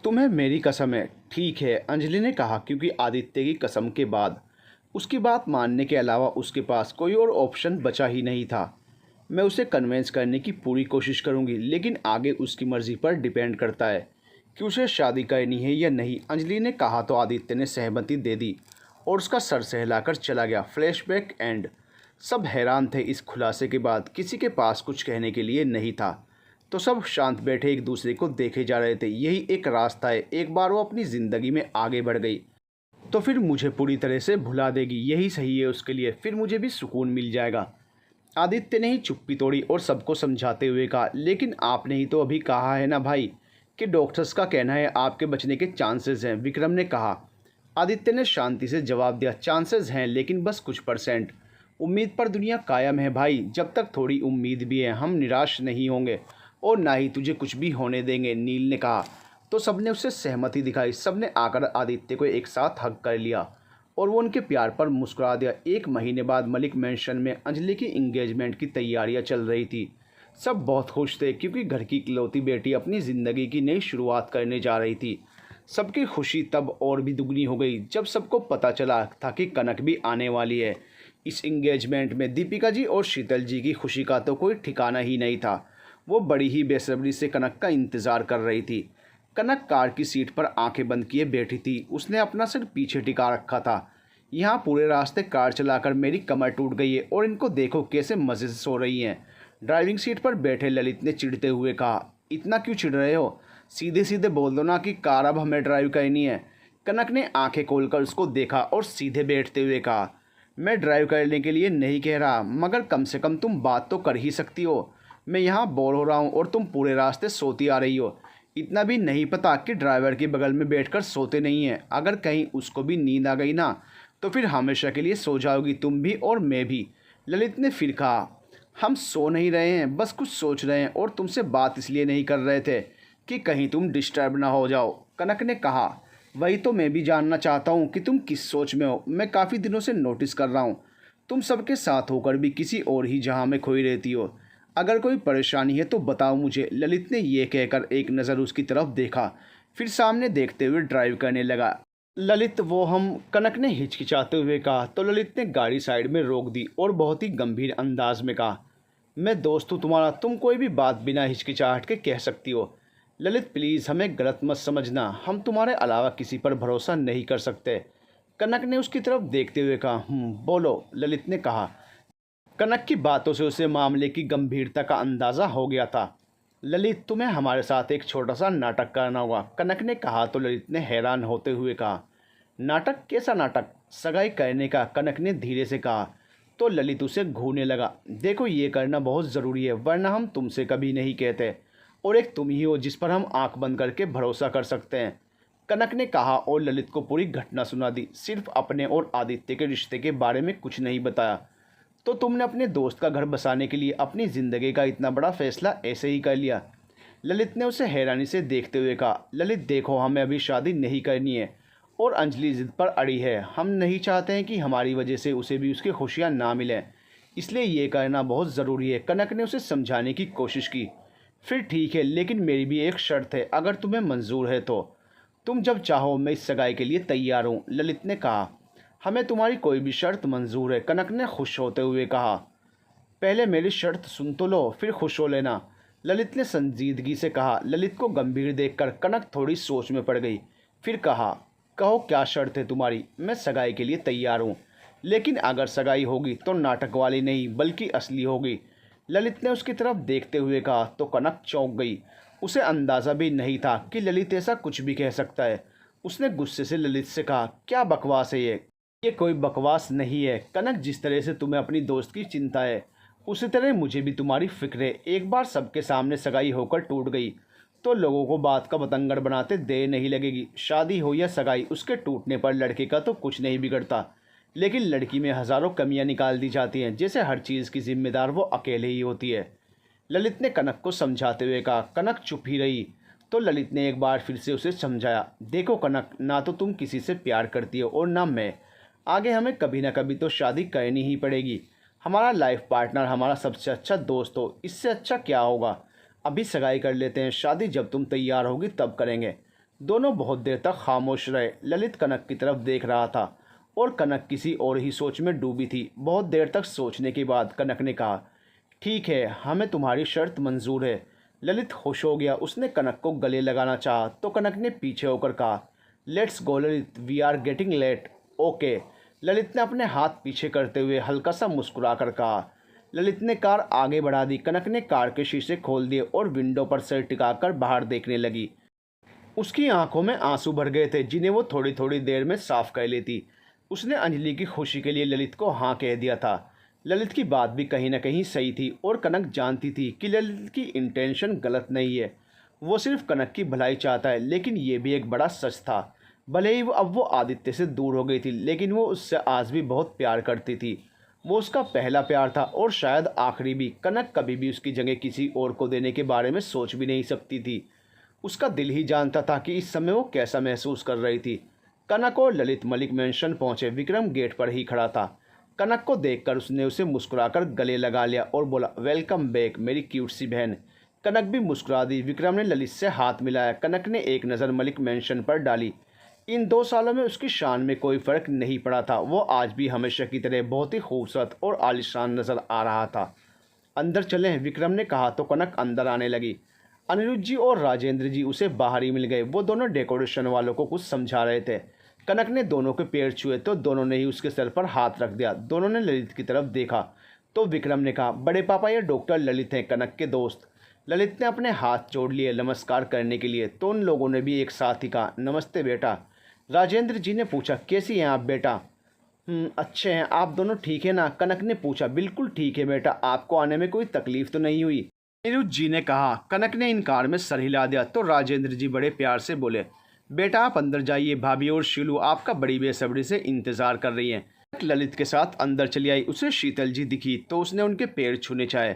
तुम्हें मेरी कसम है। ठीक है, अंजलि ने कहा, क्योंकि आदित्य की कसम के बाद उसकी बात मानने के अलावा उसके पास कोई और ऑप्शन बचा ही नहीं था। मैं उसे कन्विंस करने की पूरी कोशिश करूंगी, लेकिन आगे उसकी मर्ज़ी पर डिपेंड करता है कि उसे शादी करनी है या नहीं। अंजलि ने कहा तो आदित्य ने सहमति दे दी और उसका सर सहलाकर चला गया। Flashback and. सब हैरान थे इस खुलासे के बाद। किसी के पास कुछ कहने के लिए नहीं था, तो सब शांत बैठे एक दूसरे को देखे जा रहे थे। यही एक रास्ता है। एक बार वो अपनी ज़िंदगी में आगे बढ़ गई तो फिर मुझे पूरी तरह से भुला देगी। यही सही है उसके लिए, फिर मुझे भी सुकून मिल जाएगा। आदित्य ने ही चुप्पी तोड़ी और सबको समझाते हुए कहा, लेकिन आपने ही तो अभी कहा है ना भाई कि डॉक्टर्स का कहना है आपके बचने के चांसेस हैं। विक्रम ने कहा। आदित्य ने शांति से जवाब दिया, चांसेस हैं लेकिन बस कुछ परसेंट। उम्मीद पर दुनिया कायम है भाई। जब तक थोड़ी उम्मीद भी है हम निराश नहीं होंगे और ना ही तुझे कुछ भी होने देंगे, नील ने कहा। तो सबने उसे सहमति दिखाई। सबने आकर आदित्य को एक साथ हग कर लिया और वो उनके प्यार पर मुस्कुरा दिया। एक महीने बाद मलिक मैंशन में अंजलि की इंगेजमेंट की तैयारियां चल रही थी। सब बहुत खुश थे क्योंकि घर की इकलौती बेटी अपनी ज़िंदगी की नई शुरुआत करने जा रही थी। सबकी खुशी तब और भी दुगनी हो गई जब सबको पता चला था कि कनक भी आने वाली है। इस इंगेजमेंट में दीपिका जी और शीतल जी की खुशी का तो कोई ठिकाना ही नहीं था। वो बड़ी ही बेसब्री से कनक का इंतज़ार कर रही थी। कनक कार की सीट पर आंखें बंद किए बैठी थी। उसने अपना सिर पीछे टिका रखा था। यहाँ पूरे रास्ते कार चलाकर मेरी कमर टूट गई है और इनको देखो कैसे मज़े से सो रही हैं। ड्राइविंग सीट पर बैठे ललित ने चिढ़ते हुए कहा, इतना क्यों चिढ़ रहे हो? सीधे सीधे बोल दो ना कि कार अब हमें ड्राइव करनी है। कनक ने आंखें खोलकर उसको देखा और सीधे बैठते हुए कहा, मैं ड्राइव करने के लिए नहीं कह रहा, मगर कम से कम तुम बात तो कर ही सकती हो। मैं यहाँ बोर हो रहा हूँ और तुम पूरे रास्ते सोती आ रही हो। इतना भी नहीं पता कि ड्राइवर के बगल में बैठकर सोते नहीं हैं। अगर कहीं उसको भी नींद आ गई ना तो फिर हमेशा के लिए सो जाओगी तुम भी और मैं भी। ललित ने फिर कहा, हम सो नहीं रहे हैं, बस कुछ सोच रहे हैं और तुमसे बात इसलिए नहीं कर रहे थे कि कहीं तुम डिस्टर्ब ना हो जाओ। कनक ने कहा, वही तो मैं भी जानना चाहता हूँ कि तुम किस सोच में हो। मैं काफ़ी दिनों से नोटिस कर रहा हूँ तुम सबके साथ होकर भी किसी और ही जहाँ में खोई रहती हो। अगर कोई परेशानी है तो बताओ मुझे। ललित ने यह कहकर एक नज़र उसकी तरफ देखा, फिर सामने देखते हुए ड्राइव करने लगा। ललित वो हम, कनक ने हिचकिचाते हुए कहा। तो ललित ने गाड़ी साइड में रोक दी और बहुत ही गंभीर अंदाज में कहा, मैं दोस्त हूँ तुम्हारा, तुम कोई भी बात बिना हिचकिचाहट के कह सकती हो। ललित प्लीज़ हमें गलत मत समझना, हम तुम्हारे अलावा किसी पर भरोसा नहीं कर सकते। कनक ने उसकी तरफ देखते हुए कहा, बोलो, ललित ने कहा। कनक की बातों से उसे मामले की गंभीरता का अंदाज़ा हो गया था। ललित, तुम्हें हमारे साथ एक छोटा सा नाटक करना होगा, कनक ने कहा। तो ललित ने हैरान होते हुए कहा, नाटक? कैसा नाटक? सगाई करने का, कनक ने धीरे से कहा। तो ललित उसे घूरने लगा, देखो ये करना बहुत ज़रूरी है वरना हम तुमसे कभी नहीं कहते, और एक तुम ही हो जिस पर हम आंख बंद करके भरोसा कर सकते हैं, कनक ने कहा और ललित को पूरी घटना सुना दी। सिर्फ अपने और आदित्य के रिश्ते के बारे में कुछ नहीं बताया। तो तुमने अपने दोस्त का घर बसाने के लिए अपनी ज़िंदगी का इतना बड़ा फैसला ऐसे ही कर लिया? ललित ने उसे हैरानी से देखते हुए कहा, ललित देखो, हमें अभी शादी नहीं करनी है और अंजलि ज़िद पर अड़ी है। हम नहीं चाहते हैं कि हमारी वजह से उसे भी उसकी खुशियाँ ना मिलें, इसलिए ये करना बहुत ज़रूरी है। कनक ने उसे समझाने की कोशिश की। फिर ठीक है, लेकिन मेरी भी एक शर्त है, अगर तुम्हें मंजूर है तो। तुम जब चाहो, मैं इस सगाई के लिए तैयार हूँ, ललित ने कहा। हमें तुम्हारी कोई भी शर्त मंजूर है, कनक ने खुश होते हुए कहा। पहले मेरी शर्त सुन तो लो, फिर खुश हो लेना, ललित ने संजीदगी से कहा। ललित को गंभीर देखकर कनक थोड़ी सोच में पड़ गई। फिर कहा, कहो क्या शर्त है तुम्हारी? मैं सगाई के लिए तैयार हूँ, लेकिन अगर सगाई होगी तो नाटक वाली नहीं बल्कि असली होगी, ललित ने उसकी तरफ देखते हुए कहा। तो कनक चौंक गई। उसे अंदाज़ा भी नहीं था कि ललित ऐसा कुछ भी कह सकता है। उसने गुस्से से ललित से कहा, क्या बकवास है ये कोई बकवास नहीं है कनक। जिस तरह से तुम्हें अपनी दोस्त की चिंता है उसी तरह मुझे भी तुम्हारी फिक्र है। एक बार सबके सामने सगाई होकर टूट गई तो लोगों को बात का बतंगड़ बनाते देर नहीं लगेगी। शादी हो या सगाई, उसके टूटने पर लड़के का तो कुछ नहीं बिगड़ता, लेकिन लड़की में हज़ारों कमियां निकाल दी जाती हैं, जैसे हर चीज़ की जिम्मेदार वो अकेले ही होती है, ललित ने कनक को समझाते हुए कहा। कनक चुप ही रही। तो ललित ने एक बार फिर से उसे समझाया, देखो कनक, ना तो तुम किसी से प्यार करती हो और ना मैं। आगे हमें कभी ना कभी तो शादी करनी ही पड़ेगी। हमारा लाइफ पार्टनर हमारा सबसे अच्छा दोस्त हो, इससे अच्छा क्या होगा। अभी सगाई कर लेते हैं, शादी जब तुम तैयार होगी तब करेंगे। दोनों बहुत देर तक खामोश रहे। ललित कनक की तरफ देख रहा था और कनक किसी और ही सोच में डूबी थी। बहुत देर तक सोचने के बाद कनक ने कहा, ठीक है, हमें तुम्हारी शर्त मंजूर है। ललित खुश हो गया। उसने कनक को गले लगाना चाहा तो कनक ने पीछे होकर कहा, let's go Lalit, we are getting late. Okay. Lalit ने अपने हाथ पीछे करते हुए हल्का सा मुस्कुरा कर कहा। ललित ने कार आगे बढ़ा दी। कनक ने कार के शीशे खोल दिए और विंडो पर सिर टिकाकर बाहर देखने लगी। उसकी आंखों में आंसू भर गए थे जिन्हें वो थोड़ी थोड़ी देर में साफ कर लेती। उसने अंजलि की खुशी के लिए ललित को हाँ कह दिया था। ललित की बात भी कहीं ना कहीं सही थी और कनक जानती थी कि ललित की इंटेंशन गलत नहीं है। वो सिर्फ कनक की भलाई चाहता है। लेकिन ये भी एक बड़ा सच था। भले ही अब वो आदित्य से दूर हो गई थी, लेकिन वो उससे आज भी बहुत प्यार करती थी। वो उसका पहला प्यार था और शायद आखिरी भी। कनक कभी भी उसकी जगह किसी और को देने के बारे में सोच भी नहीं सकती थी। उसका दिल ही जानता था कि इस समय वो कैसा महसूस कर रही थी। कनक और ललित मलिक मैंशन पहुंचे। विक्रम गेट पर ही खड़ा था। कनक को देखकर उसने उसे मुस्कुराकर गले लगा लिया और बोला, वेलकम बैक मेरी क्यूट सी बहन। कनक भी मुस्कुरा दी। विक्रम ने ललित से हाथ मिलाया। कनक ने एक नज़र मलिक मैंशन पर डाली। इन 2 सालों में उसकी शान में कोई फ़र्क नहीं पड़ा था। वो आज भी हमेशा की तरह बहुत ही खूबसूरत और आलीशान नज़र आ रहा था। अंदर चलें, विक्रम ने कहा तो कनक अंदर आने लगी। अनिरुद्ध जी और राजेंद्र जी उसे बाहर ही मिल गए। वो दोनों डेकोरेशन वालों को कुछ समझा रहे थे। कनक ने दोनों के पैर छुए तो दोनों ने ही उसके सर पर हाथ रख दिया। दोनों ने ललित की तरफ देखा तो विक्रम ने कहा, बड़े पापा ये डॉक्टर ललित हैं, कनक के दोस्त। ललित ने अपने हाथ जोड़ लिए नमस्कार करने के लिए तो उन लोगों ने भी एक साथ ही कहा, नमस्ते बेटा। राजेंद्र जी ने पूछा, कैसी हैं आप बेटा? अच्छे हैं, आप दोनों ठीक है ना? कनक ने पूछा, बिल्कुल ठीक है बेटा, आपको आने में कोई तकलीफ तो नहीं हुई? अनिरुद्ध जी ने कहा। कनक ने इनकार में सर हिला दिया तो राजेंद्र जी बड़े प्यार से बोले, बेटा आप अंदर जाइए, भाभी और शीलू आपका बड़ी बेसब्री से इंतज़ार कर रही हैं। ललित के साथ अंदर चली आई। उसे शीतल जी दिखी तो उसने उनके पैर छूने चाहे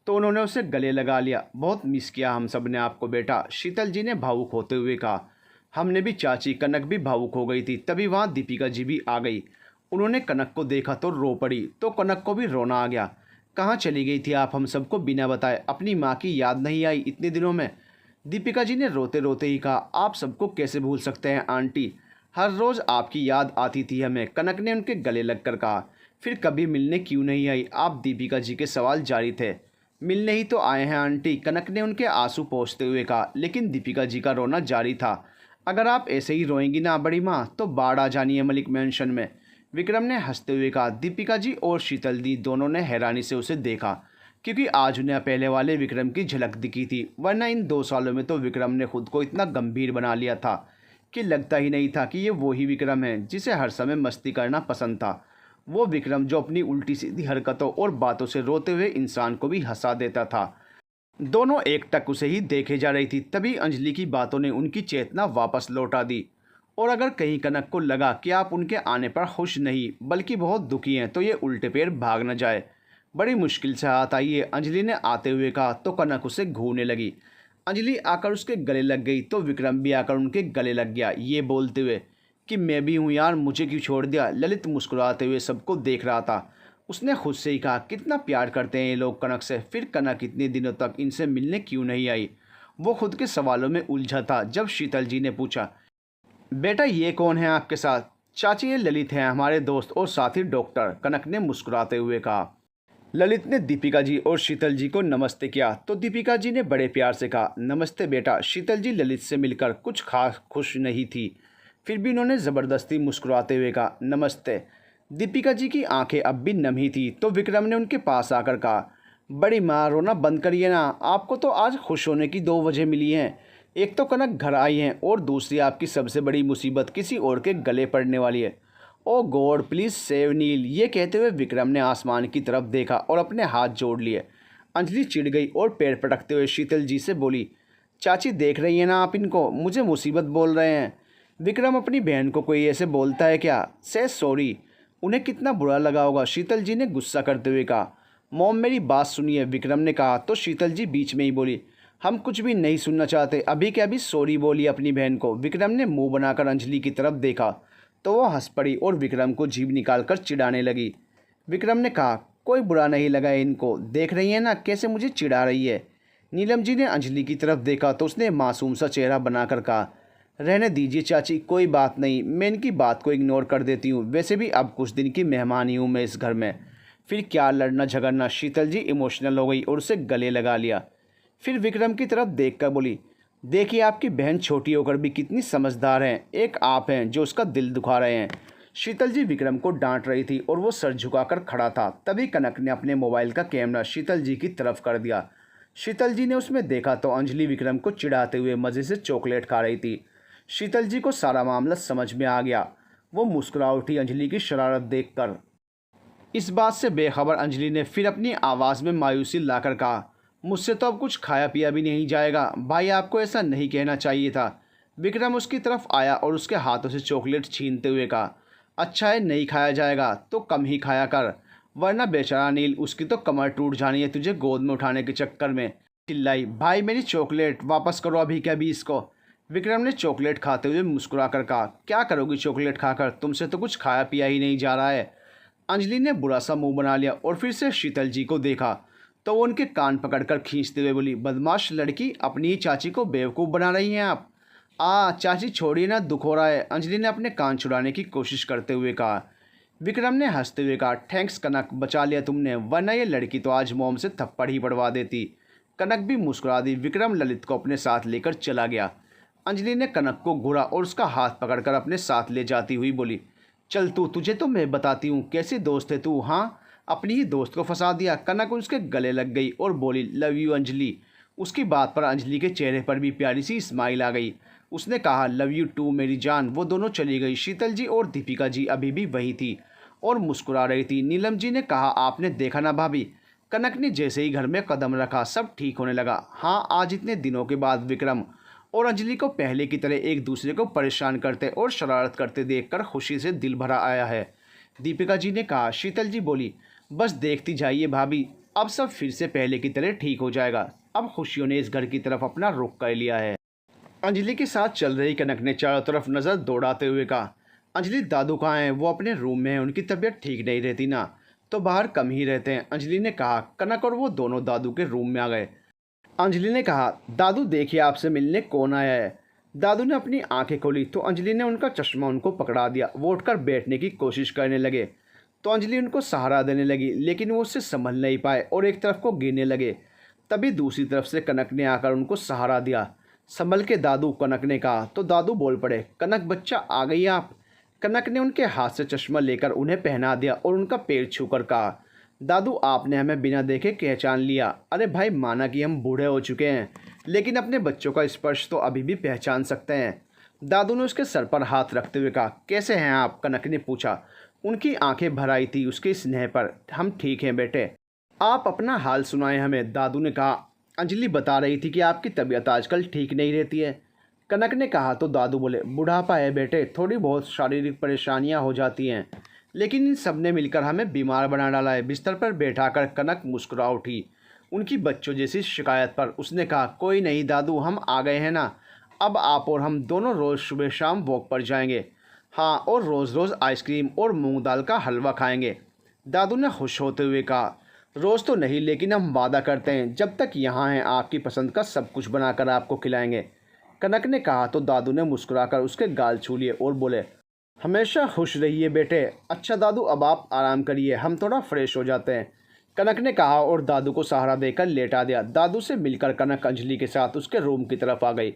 तो उन्होंने उसे गले लगा लिया। बहुत मिस किया हम सब ने आपको बेटा, शीतल जी ने भावुक होते हुए कहा। हमने भी चाची। कनक भी भावुक हो गई थी। तभी वहाँ दीपिका जी भी आ गई। उन्होंने कनक को देखा तो रो पड़ी तो कनक को भी रोना आ गया। कहाँ चली गई थी आप हम सबको बिना बताए? अपनी माँ की याद नहीं आई इतने दिनों में? दीपिका जी ने रोते रोते ही कहा, आप सबको कैसे भूल सकते हैं आंटी, हर रोज़ आपकी याद आती थी हमें। कनक ने उनके गले लगकर कहा। फिर कभी मिलने क्यों नहीं आई आप? दीपिका जी के सवाल जारी थे। मिलने ही तो आए हैं आंटी, कनक ने उनके आंसू पोंछते हुए कहा। लेकिन दीपिका जी का रोना जारी था। अगर आप ऐसे ही रोएंगी ना बड़ी माँ तो बाढ़ आ जानी है मलिक मैंशन में, विक्रम ने हंसते हुए कहा। दीपिका जी और शीतल दी दोनों ने हैरानी से उसे देखा क्योंकि आज उन्हें पहले वाले विक्रम की झलक दिखी थी। वरना इन 2 सालों में तो विक्रम ने खुद को इतना गंभीर बना लिया था कि लगता ही नहीं था कि ये वही विक्रम है जिसे हर समय मस्ती करना पसंद था। वो विक्रम जो अपनी उल्टी सीधी हरकतों और बातों से रोते हुए इंसान को भी हंसा देता था। दोनों एकटक उसे ही देखे जा रही थी। तभी अंजलि की बातों ने उनकी चेतना वापस लौटा दी। और अगर कहीं कनक को लगा कि आप उनके आने पर खुश नहीं बल्कि बहुत दुखी हैं तो ये उल्टे पैर भाग न जाए। बड़ी मुश्किल से हाथ आई है, अंजलि ने आते हुए कहा तो कनक उसे घूरने लगी। अंजलि आकर उसके गले लग गई तो विक्रम भी आकर उनके गले लग गया, ये बोलते हुए कि मैं भी हूँ यार, मुझे क्यों छोड़ दिया। ललित मुस्कुराते हुए सबको देख रहा था। उसने खुद से ही कहा, कितना प्यार करते हैं ये लोग कनक से। फिर कनक इतने दिनों तक इनसे मिलने क्यों नहीं आई? वो खुद के सवालों में उलझा था जब शीतल जी ने पूछा, बेटा ये कौन है आपके साथ? चाची ये ललित हैं, हमारे दोस्त और साथी डॉक्टर, कनक ने मुस्कुराते हुए कहा। ललित ने दीपिका जी और शीतल जी को नमस्ते किया तो दीपिका जी ने बड़े प्यार से कहा, नमस्ते बेटा। शीतल जी ललित से मिलकर कुछ खास खुश नहीं थी, फिर भी उन्होंने ज़बरदस्ती मुस्कुराते हुए कहा, नमस्ते। दीपिका जी की आंखें अब भी नम ही थी तो विक्रम ने उनके पास आकर कहा, बड़ी माँ रोना बंद करिए ना, आपको तो आज खुश होने की 2 वजह मिली हैं। एक तो कनक घर आई हैं और दूसरी आपकी सबसे बड़ी मुसीबत किसी और के गले पड़ने वाली है। ओ गॉड प्लीज़ सेव नील। ये कहते हुए विक्रम ने आसमान की तरफ देखा और अपने हाथ जोड़ लिए। अंजलि चिढ़ गई और पैर पटकते हुए शीतल जी से बोली, चाची देख रही हैं ना आप इनको, मुझे मुसीबत बोल रहे हैं। विक्रम अपनी बहन को कोई ऐसे बोलता है क्या? से सॉरी, उन्हें कितना बुरा लगा होगा, शीतल जी ने गुस्सा करते हुए कहा। मॉम मेरी बात सुनिए, विक्रम ने कहा तो शीतल जी बीच में ही बोली, हम कुछ भी नहीं सुनना चाहते, अभी के अभी सॉरी बोली अपनी बहन को। विक्रम ने मुंह बनाकर अंजलि की तरफ देखा तो वह हंस पड़ी और विक्रम को जीभ निकालकर चिढ़ाने लगी। विक्रम ने कहा, कोई बुरा नहीं लगा इनको, देख रही है ना कैसे मुझे चिढ़ा रही है। नीलम जी ने अंजलि की तरफ देखा तो उसने मासूम सा चेहरा बनाकर कहा, रहने दीजिए चाची, कोई बात नहीं, मैं इनकी बात को इग्नोर कर देती हूँ। वैसे भी अब कुछ दिन की मेहमान ही हूँ मैं इस घर में, फिर क्या लड़ना झगड़ना। शीतल जी इमोशनल हो गई और उसे गले लगा लिया। फिर विक्रम की तरफ देख कर बोली, देखिए आपकी बहन छोटी होकर भी कितनी समझदार हैं, एक आप हैं जो उसका दिल दुखा रहे हैं। शीतल जी विक्रम को डांट रही थी और वो सर झुकाकर खड़ा था। तभी कनक ने अपने मोबाइल का कैमरा शीतल जी की तरफ कर दिया। शीतल जी ने उसमें देखा तो अंजलि विक्रम को चिढ़ाते हुए मज़े से चॉकलेट खा रही थी। शीतल जी को सारा मामला समझ में आ गया। वो मुस्कुरा उठी अंजलि की शरारत देखकर। इस बात से बेखबर अंजलि ने फिर अपनी आवाज़ में मायूसी लाकर कहा, मुझसे तो अब कुछ खाया पिया भी नहीं जाएगा। भाई आपको ऐसा नहीं कहना चाहिए था। विक्रम उसकी तरफ आया और उसके हाथों से चॉकलेट छीनते हुए कहा, अच्छा है नहीं खाया जाएगा तो कम ही खाया कर, वरना बेचारा नील उसकी तो कमर टूट जानी है तुझे गोद में उठाने के चक्कर में। चिल्लाई, भाई मेरी चॉकलेट वापस करो अभी के अभी इसको। विक्रम ने चॉकलेट खाते हुए मुस्कुरा कर कहा, क्या करोगी चॉकलेट खाकर, तुमसे तो कुछ खाया पिया ही नहीं जा रहा है। अंजलि ने बुरा सा मुंह बना लिया और फिर से शीतल जी को देखा तो वो उनके कान पकड़कर खींचते हुए बोली, बदमाश लड़की, अपनी ही चाची को बेवकूफ़ बना रही हैं आप। चाची छोड़िए ना, दुख हो रहा है, अंजलि ने अपने कान छुड़ाने की कोशिश करते हुए कहा। विक्रम ने हंसते हुए कहा, थैंक्स कनक, बचा लिया तुमने, वरना ये लड़की तो आज मोम से थप्पड़ ही पड़वा देती। कनक भी मुस्कुरा दी। विक्रम ललित को अपने साथ लेकर चला गया। अंजलि ने कनक को घूरा और उसका हाथ पकड़कर अपने साथ ले जाती हुई बोली, चल तू, तुझे तो मैं बताती हूँ कैसी दोस्त है तू। हाँ, अपनी ही दोस्त को फंसा दिया। कनक उसके गले लग गई और बोली, लव यू अंजलि। उसकी बात पर अंजलि के चेहरे पर भी प्यारी सी स्माइल आ गई। उसने कहा, लव यू टू मेरी जान। वो दोनों चली गई। शीतल जी और दीपिका जी अभी भी वहीं थी और मुस्कुरा रही थी। नीलम जी ने कहा, आपने देखा ना भाभी, कनक ने जैसे ही घर में कदम रखा सब ठीक होने लगा। हाँ, आज इतने दिनों के बाद विक्रम और अंजलि को पहले की तरह एक दूसरे को परेशान करते और शरारत करते देखकर खुशी से दिल भरा आया है, दीपिका जी ने कहा। शीतल जी बोली, बस देखती जाइए भाभी, अब सब फिर से पहले की तरह ठीक हो जाएगा। अब खुशियों ने इस घर की तरफ अपना रुख कर लिया है। अंजलि के साथ चल रही कनक ने चारों तरफ नज़र दौड़ाते हुए कहा, अंजलि दादू कहाँ हैं? वो अपने रूम में हैं, उनकी तबीयत ठीक नहीं रहती ना, तो बाहर कम ही रहते हैं। अंजलि ने कहा। कनक और वो दोनों दादू के रूम में आ गए। अंजलि ने कहा, दादू देखिए आपसे मिलने कौन आया है। दादू ने अपनी आंखें खोली तो अंजलि ने उनका चश्मा उनको पकड़ा दिया। वो उठकर बैठने की कोशिश करने लगे तो अंजलि उनको सहारा देने लगी, लेकिन वो उससे संभल नहीं पाए और एक तरफ को गिरने लगे। तभी दूसरी तरफ से कनक ने आकर उनको सहारा दिया। संभल के दादू, कनक ने कहा तो दादू बोल पड़े, कनक बच्चा आ गई आप। कनक ने उनके हाथ से चश्मा लेकर उन्हें पहना दिया और उनका पैर छूकर कहा, दादू आपने हमें बिना देखे पहचान लिया। अरे भाई, माना कि हम बूढ़े हो चुके हैं, लेकिन अपने बच्चों का स्पर्श तो अभी भी पहचान सकते हैं। दादू ने उसके सर पर हाथ रखते हुए कहा, कैसे हैं आप? कनक ने पूछा। उनकी आंखें भर आई थी उसके स्नेह पर। हम ठीक हैं बेटे, आप अपना हाल सुनाएं हमें, दादू ने कहा। अंजलि बता रही थी कि आपकी तबीयत आजकल ठीक नहीं रहती है। कनक ने कहा तो दादू बोले, बुढ़ापा है बेटे, थोड़ी बहुत शारीरिक परेशानियां हो जाती हैं, लेकिन इन सब ने मिलकर हमें बीमार बना डाला है। बिस्तर पर बैठाकर कनक मुस्कुरा उठी उनकी बच्चों जैसी शिकायत पर। उसने कहा, कोई नहीं दादू, हम आ गए हैं ना, अब आप और हम दोनों रोज़ सुबह शाम वॉक पर जाएंगे। हाँ, और रोज़ रोज़ आइसक्रीम और मूंग दाल का हलवा खाएंगे। दादू ने खुश होते हुए कहा, रोज़ तो नहीं, लेकिन हम वादा करते हैं जब तक यहाँ हैं आपकी पसंद का सब कुछ बनाकर आपको खिलाएंगे। कनक ने कहा तो दादू ने मुस्कुराकर उसके गाल छू लिए और बोले, हमेशा खुश रहिए बेटे। अच्छा दादू, अब आप आराम करिए, हम थोड़ा फ्रेश हो जाते हैं, कनक ने कहा और दादू को सहारा देकर लेटा दिया। दादू से मिलकर कनक अंजलि के साथ उसके रूम की तरफ आ गई।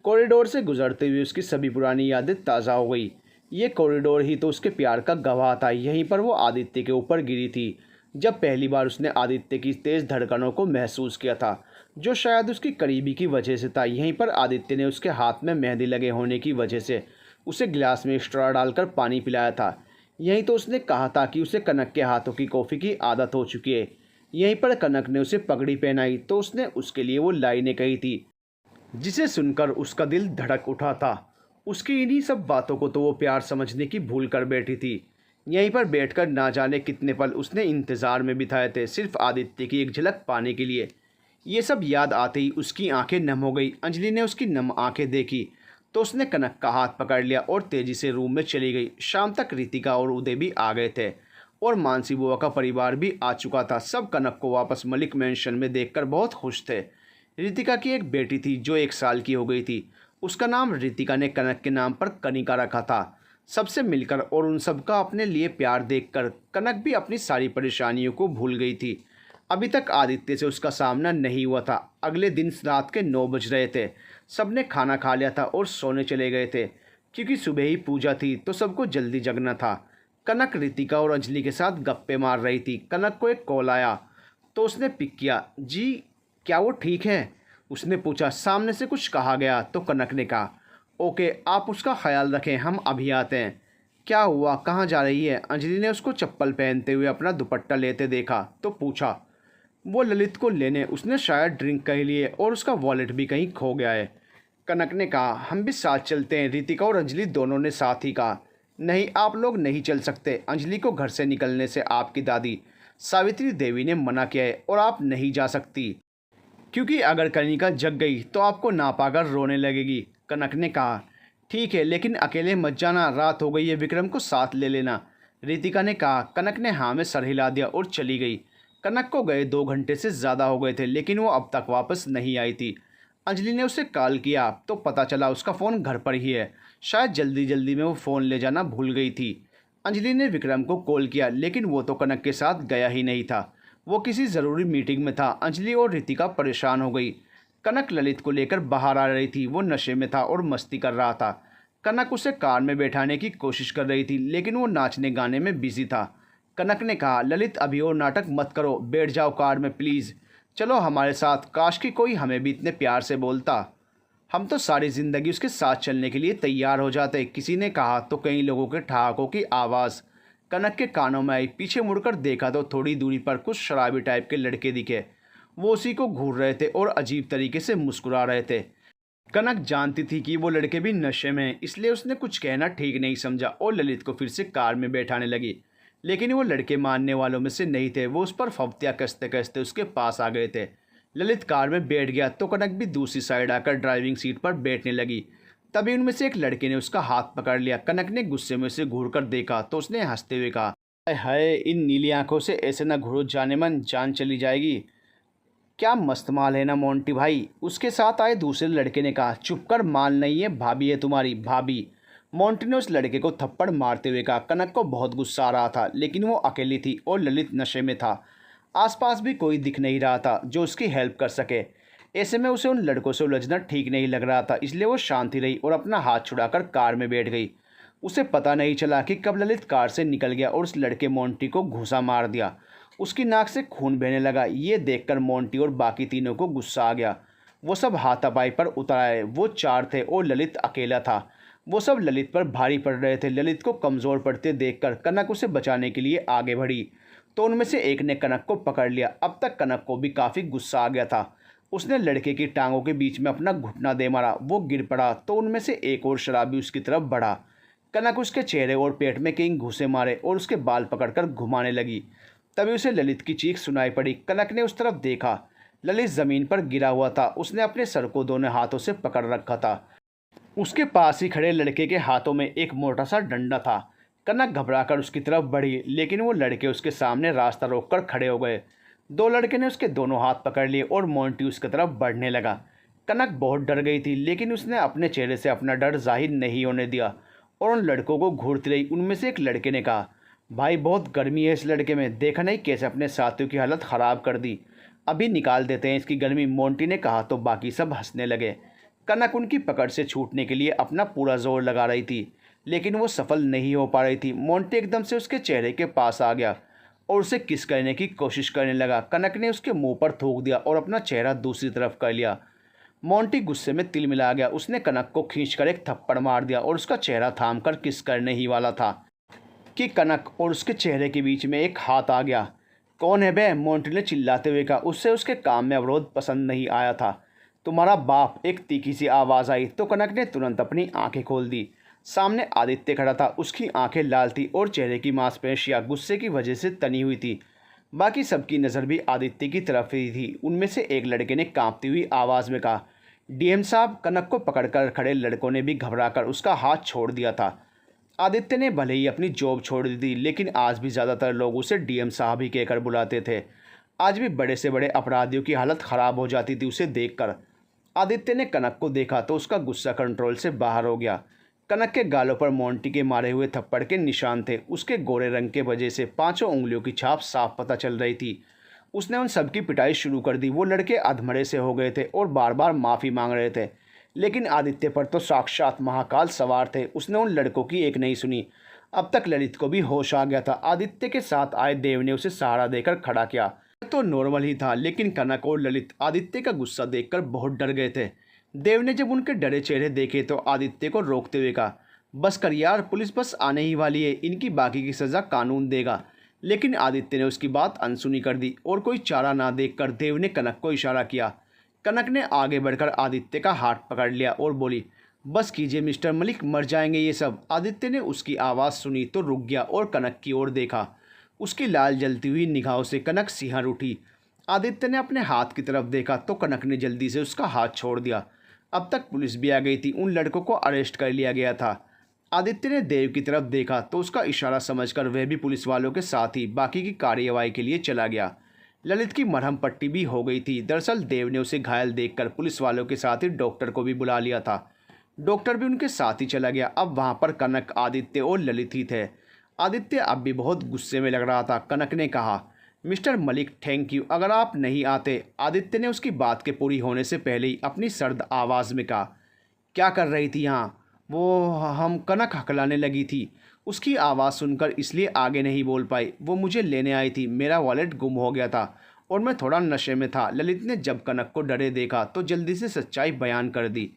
कॉरिडोर से गुजरते हुए उसकी सभी पुरानी यादें ताज़ा हो गई। ये कॉरिडोर ही तो उसके प्यार का गवाह था। यहीं पर वो आदित्य के ऊपर गिरी थी जब पहली बार उसने आदित्य की तेज़ धड़कनों को महसूस किया था, जो शायद उसकी करीबी की वजह से था। यहीं पर आदित्य ने उसके हाथ में मेहंदी लगे होने की वजह से उसे गिलास में स्ट्रॉ डालकर पानी पिलाया था। यहीं तो उसने कहा था कि उसे कनक के हाथों की कॉफ़ी की आदत हो चुकी है। यहीं पर कनक ने उसे पगड़ी पहनाई तो उसने उसके लिए वो लाइनें कही थी जिसे सुनकर उसका दिल धड़क उठा था। उसकी इन्हीं सब बातों को तो वो प्यार समझने की भूल कर बैठी थी। यहीं पर बैठकर ना जाने कितने पल उसने इंतज़ार में बिताए थे, सिर्फ आदित्य की एक झलक पाने के लिए। ये सब याद आते ही उसकी आंखें नम हो गई। अंजलि ने उसकी नम आंखें देखी तो उसने कनक का हाथ पकड़ लिया और तेज़ी से रूम में चली गई। शाम तक रितिका और उदय भी आ गए थे और मानसी बुआ का परिवार भी आ चुका था। सब कनक को वापस मलिक मैंशन में देखकर बहुत खुश थे। रितिका की एक बेटी थी जो 1 साल की हो गई थी उसका नाम रितिका ने कनक के नाम पर कनिका रखा था। सबसे मिलकर और उन सबका अपने लिए प्यार देखकर कनक भी अपनी सारी परेशानियों को भूल गई थी। अभी तक आदित्य से उसका सामना नहीं हुआ था। अगले दिन रात के 9 बज रहे थे। सबने खाना खा लिया था और सोने चले गए थे, क्योंकि सुबह ही पूजा थी तो सबको जल्दी जगना था। कनक रितिका और अंजलि के साथ गप्पे मार रही थी। कनक को एक कॉल आया तो उसने पिक किया। जी, क्या वो ठीक है? उसने पूछा। सामने से कुछ कहा गया तो कनक ने कहा, ओके, आप उसका ख्याल रखें, हम अभी आते हैं। क्या हुआ, कहाँ जा रही है? अंजलि ने उसको चप्पल पहनते हुए अपना दुपट्टा लेते देखा तो पूछा। वो ललित को लेने, उसने शायद ड्रिंक कहीं लिए और उसका वॉलेट भी कहीं खो गया है। कनक ने कहा, हम भी साथ चलते हैं। रितिका और अंजलि दोनों ने साथ ही कहा, नहीं, आप लोग नहीं चल सकते। अंजलि को घर से निकलने से आपकी दादी सावित्री देवी ने मना किया है और आप नहीं जा सकती, क्योंकि अगर कनिका जग गई तो आपको ना पाकर रोने लगेगी। कनक ने कहा, ठीक है, लेकिन अकेले मत जाना, रात हो गई है, विक्रम को साथ ले लेना। रितिका ने कहा। कनक ने हाँ में सर हिला दिया और चली गई। कनक को गए 2 घंटे से ज़्यादा हो गए थे, लेकिन वो अब तक वापस नहीं आई थी। अंजलि ने उसे कॉल किया तो पता चला उसका फ़ोन घर पर ही है। शायद जल्दी जल्दी में वो फ़ोन ले जाना भूल गई थी। अंजलि ने विक्रम को कॉल किया, लेकिन वो तो कनक के साथ गया ही नहीं था। वो किसी ज़रूरी मीटिंग में था। अंजलि और रितिका परेशान हो गई। कनक ललित को लेकर बाहर आ रही थी। वो नशे में था और मस्ती कर रहा था। कनक उसे कार में बैठाने की कोशिश कर रही थी, लेकिन वो नाचने गाने में बिजी था। कनक ने कहा, ललित, अभी और नाटक मत करो, बैठ जाओ कार में प्लीज़, चलो हमारे साथ। काश कि कोई हमें भी इतने प्यार से बोलता, हम तो सारी ज़िंदगी उसके साथ चलने के लिए तैयार हो जाते। किसी ने कहा तो कई लोगों के ठहाकों की आवाज़ कनक के कानों में आई। पीछे मुड़कर देखा तो थोड़ी दूरी पर कुछ शराबी टाइप के लड़के दिखे। वो उसी को घूर रहे थे और अजीब तरीके से मुस्कुरा रहे थे। कनक जानती थी कि वो लड़के भी नशे में हैं, इसलिए उसने कुछ कहना ठीक नहीं समझा और ललित को फिर से कार में बैठाने लगी। लेकिन वो लड़के मानने वालों में से नहीं थे। वो उस पर फफ्तियाँ कसते कसते उसके पास आ गए थे। ललित कार में बैठ गया तो कनक भी दूसरी साइड आकर ड्राइविंग सीट पर बैठने लगी। तभी उनमें से एक लड़के ने उसका हाथ पकड़ लिया। कनक ने गुस्से में उसे घूरकर देखा तो उसने हंसते हुए कहा, हाय हाय, इन नीली आंखों से ऐसे ना घूरो, जाने मन, जान चली जाएगी। क्या मस्त माल है ना मोंटी भाई, उसके साथ आए दूसरे लड़के ने कहा। चुप कर, माल नहीं है, भाभी है तुम्हारी, भाभी। मोंटी ने उस लड़के को थप्पड़ मारते हुए कहा। कनक को बहुत गुस्सा आ रहा था, लेकिन वो अकेली थी और ललित नशे में था। आसपास भी कोई दिख नहीं रहा था जो उसकी हेल्प कर सके। ऐसे में उसे उन लड़कों से उलझना ठीक नहीं लग रहा था, इसलिए वो शांति रही और अपना हाथ छुड़ाकर कार में बैठ गई। उसे पता नहीं चला कि कब ललित कार से निकल गया और उस लड़के मोंटी को घूंसा मार दिया। उसकी नाक से खून बहने लगा। ये देखकर मोंटी और बाकी तीनों को गुस्सा आ गया। वो सब हाथापाई पर उतर आए। वो 4 थे और ललित अकेला था। वो सब ललित पर भारी पड़ रहे थे। ललित को कमज़ोर पड़ते देखकर कनक उसे बचाने के लिए आगे बढ़ी तो उनमें से एक ने कनक को पकड़ लिया। अब तक कनक को भी काफ़ी गुस्सा आ गया था। उसने लड़के की टांगों के बीच में अपना घुटना दे मारा। वो गिर पड़ा तो उनमें से एक और शराबी उसकी तरफ बढ़ा। कनक उसके चेहरे और पेट में कई घूंसे मारे और उसके बाल पकड़कर घुमाने लगी। तभी उसे ललित की चीख सुनाई पड़ी। कनक ने उस तरफ देखा। ललित ज़मीन पर गिरा हुआ था। उसने अपने सर को दोनों हाथों से पकड़ रखा था। उसके पास ही खड़े लड़के के हाथों में एक मोटा सा डंडा था। कनक घबराकर उसकी तरफ बढ़ी, लेकिन वो लड़के उसके सामने रास्ता रोककर खड़े हो गए। 2 लड़के ने उसके दोनों हाथ पकड़ लिए और मोंटी उसकी तरफ बढ़ने लगा। कनक बहुत डर गई थी, लेकिन उसने अपने चेहरे से अपना डर जाहिर नहीं होने दिया और उन लड़कों को घूरती रही। उनमें से एक लड़के ने कहा, भाई बहुत गर्मी है इस लड़के में, देखा नहीं कैसे अपने साथियों की हालत ख़राब कर दी, अभी निकाल देते हैं इसकी गर्मी। मोंटी ने कहा तो बाकी सब हंसने लगे। कनक उनकी पकड़ से छूटने के लिए अपना पूरा जोर लगा रही थी, लेकिन वो सफल नहीं हो पा रही थी। मोंटी एकदम से उसके चेहरे के पास आ गया और उसे किस करने की कोशिश करने लगा। कनक ने उसके मुंह पर थूक दिया और अपना चेहरा दूसरी तरफ कर लिया। मोंटी गुस्से में तिल मिला गया। उसने कनक को खींचकर एक थप्पड़ मार दिया और उसका चेहरा थामकर किस करने ही वाला था कि कनक और उसके चेहरे के बीच में एक हाथ आ गया। कौन है बे? मोंटी ने चिल्लाते हुए कहा। उससे उसके काम में अवरोध पसंद नहीं आया था। तुम्हारा बाप, एक तीखी सी आवाज़ आई तो कनक ने तुरंत अपनी आंखें खोल दी। सामने आदित्य खड़ा था। उसकी आंखें लाल थी और चेहरे की मांसपेशियां गुस्से की वजह से तनी हुई थी। बाकी सबकी नज़र भी आदित्य की तरफ ही थी। उनमें से एक लड़के ने कांपती हुई आवाज़ में कहा, डीएम साहब। कनक को पकड़कर खड़े लड़कों ने भी घबराकर उसका हाथ छोड़ दिया था। आदित्य ने भले ही अपनी जॉब छोड़ दी थी, लेकिन आज भी ज़्यादातर लोग उसे डीएम साहब ही कहकर बुलाते थे। आज भी बड़े से बड़े अपराधियों की हालत ख़राब हो जाती थी उसे देखकर। आदित्य ने कनक को देखा तो उसका गुस्सा कंट्रोल से बाहर हो गया। कनक के गालों पर मोंटी के मारे हुए थप्पड़ के निशान थे। उसके गोरे रंग के वजह से 5 उंगलियों की छाप साफ पता चल रही थी। उसने उन सबकी पिटाई शुरू कर दी। वो लड़के अधमरे से हो गए थे और बार बार माफ़ी मांग रहे थे, लेकिन आदित्य पर तो साक्षात महाकाल सवार थे। उसने उन लड़कों की एक नहीं सुनी। अब तक ललित को भी होश आ गया था। आदित्य के साथ आए देव ने उसे सहारा देकर खड़ा किया। तो नॉर्मल ही था, लेकिन कनक और ललित आदित्य का गुस्सा देखकर बहुत डर गए थे। देव ने जब उनके डरे चेहरे देखे तो आदित्य को रोकते हुए कहा, बस कर यार, पुलिस बस आने ही वाली है, इनकी बाकी की सज़ा कानून देगा। लेकिन आदित्य ने उसकी बात अनसुनी कर दी और कोई चारा ना देखकर देव ने कनक को इशारा किया। कनक ने आगे बढ़कर आदित्य का हाथ पकड़ लिया और बोली, बस कीजिए मिस्टर मलिक, मर जाएंगे ये सब। आदित्य ने उसकी आवाज़ सुनी तो रुक गया और कनक की ओर देखा। उसकी लाल जलती हुई निगाहों से कनक सिहर उठी। आदित्य ने अपने हाथ की तरफ देखा तो कनक ने जल्दी से उसका हाथ छोड़ दिया। अब तक पुलिस भी आ गई थी। उन लड़कों को अरेस्ट कर लिया गया था। आदित्य ने देव की तरफ देखा तो उसका इशारा समझकर वह भी पुलिस वालों के साथ ही बाकी की कार्यवाही के लिए चला गया। ललित की मरहम पट्टी भी हो गई थी। दरअसल देव ने उसे घायल देखकर पुलिस वालों के साथ ही डॉक्टर को भी बुला लिया था। डॉक्टर भी उनके साथ ही चला गया। अब वहाँ पर कनक, आदित्य और ललित ही थे। आदित्य अब भी बहुत गुस्से में लग रहा था। कनक ने कहा, मिस्टर मलिक थैंक यू, अगर आप नहीं आते। आदित्य ने उसकी बात के पूरी होने से पहले ही अपनी सर्द आवाज़ में कहा, क्या कर रही थी यहाँ? वो हम कनक हकलाने लगी थी। उसकी आवाज़ सुनकर इसलिए आगे नहीं बोल पाई। वो मुझे लेने आई थी। मेरा वॉलेट गुम हो गया था और मैं थोड़ा नशे में था। ललित ने जब कनक को डरे देखा तो जल्दी से सच्चाई बयान कर दी,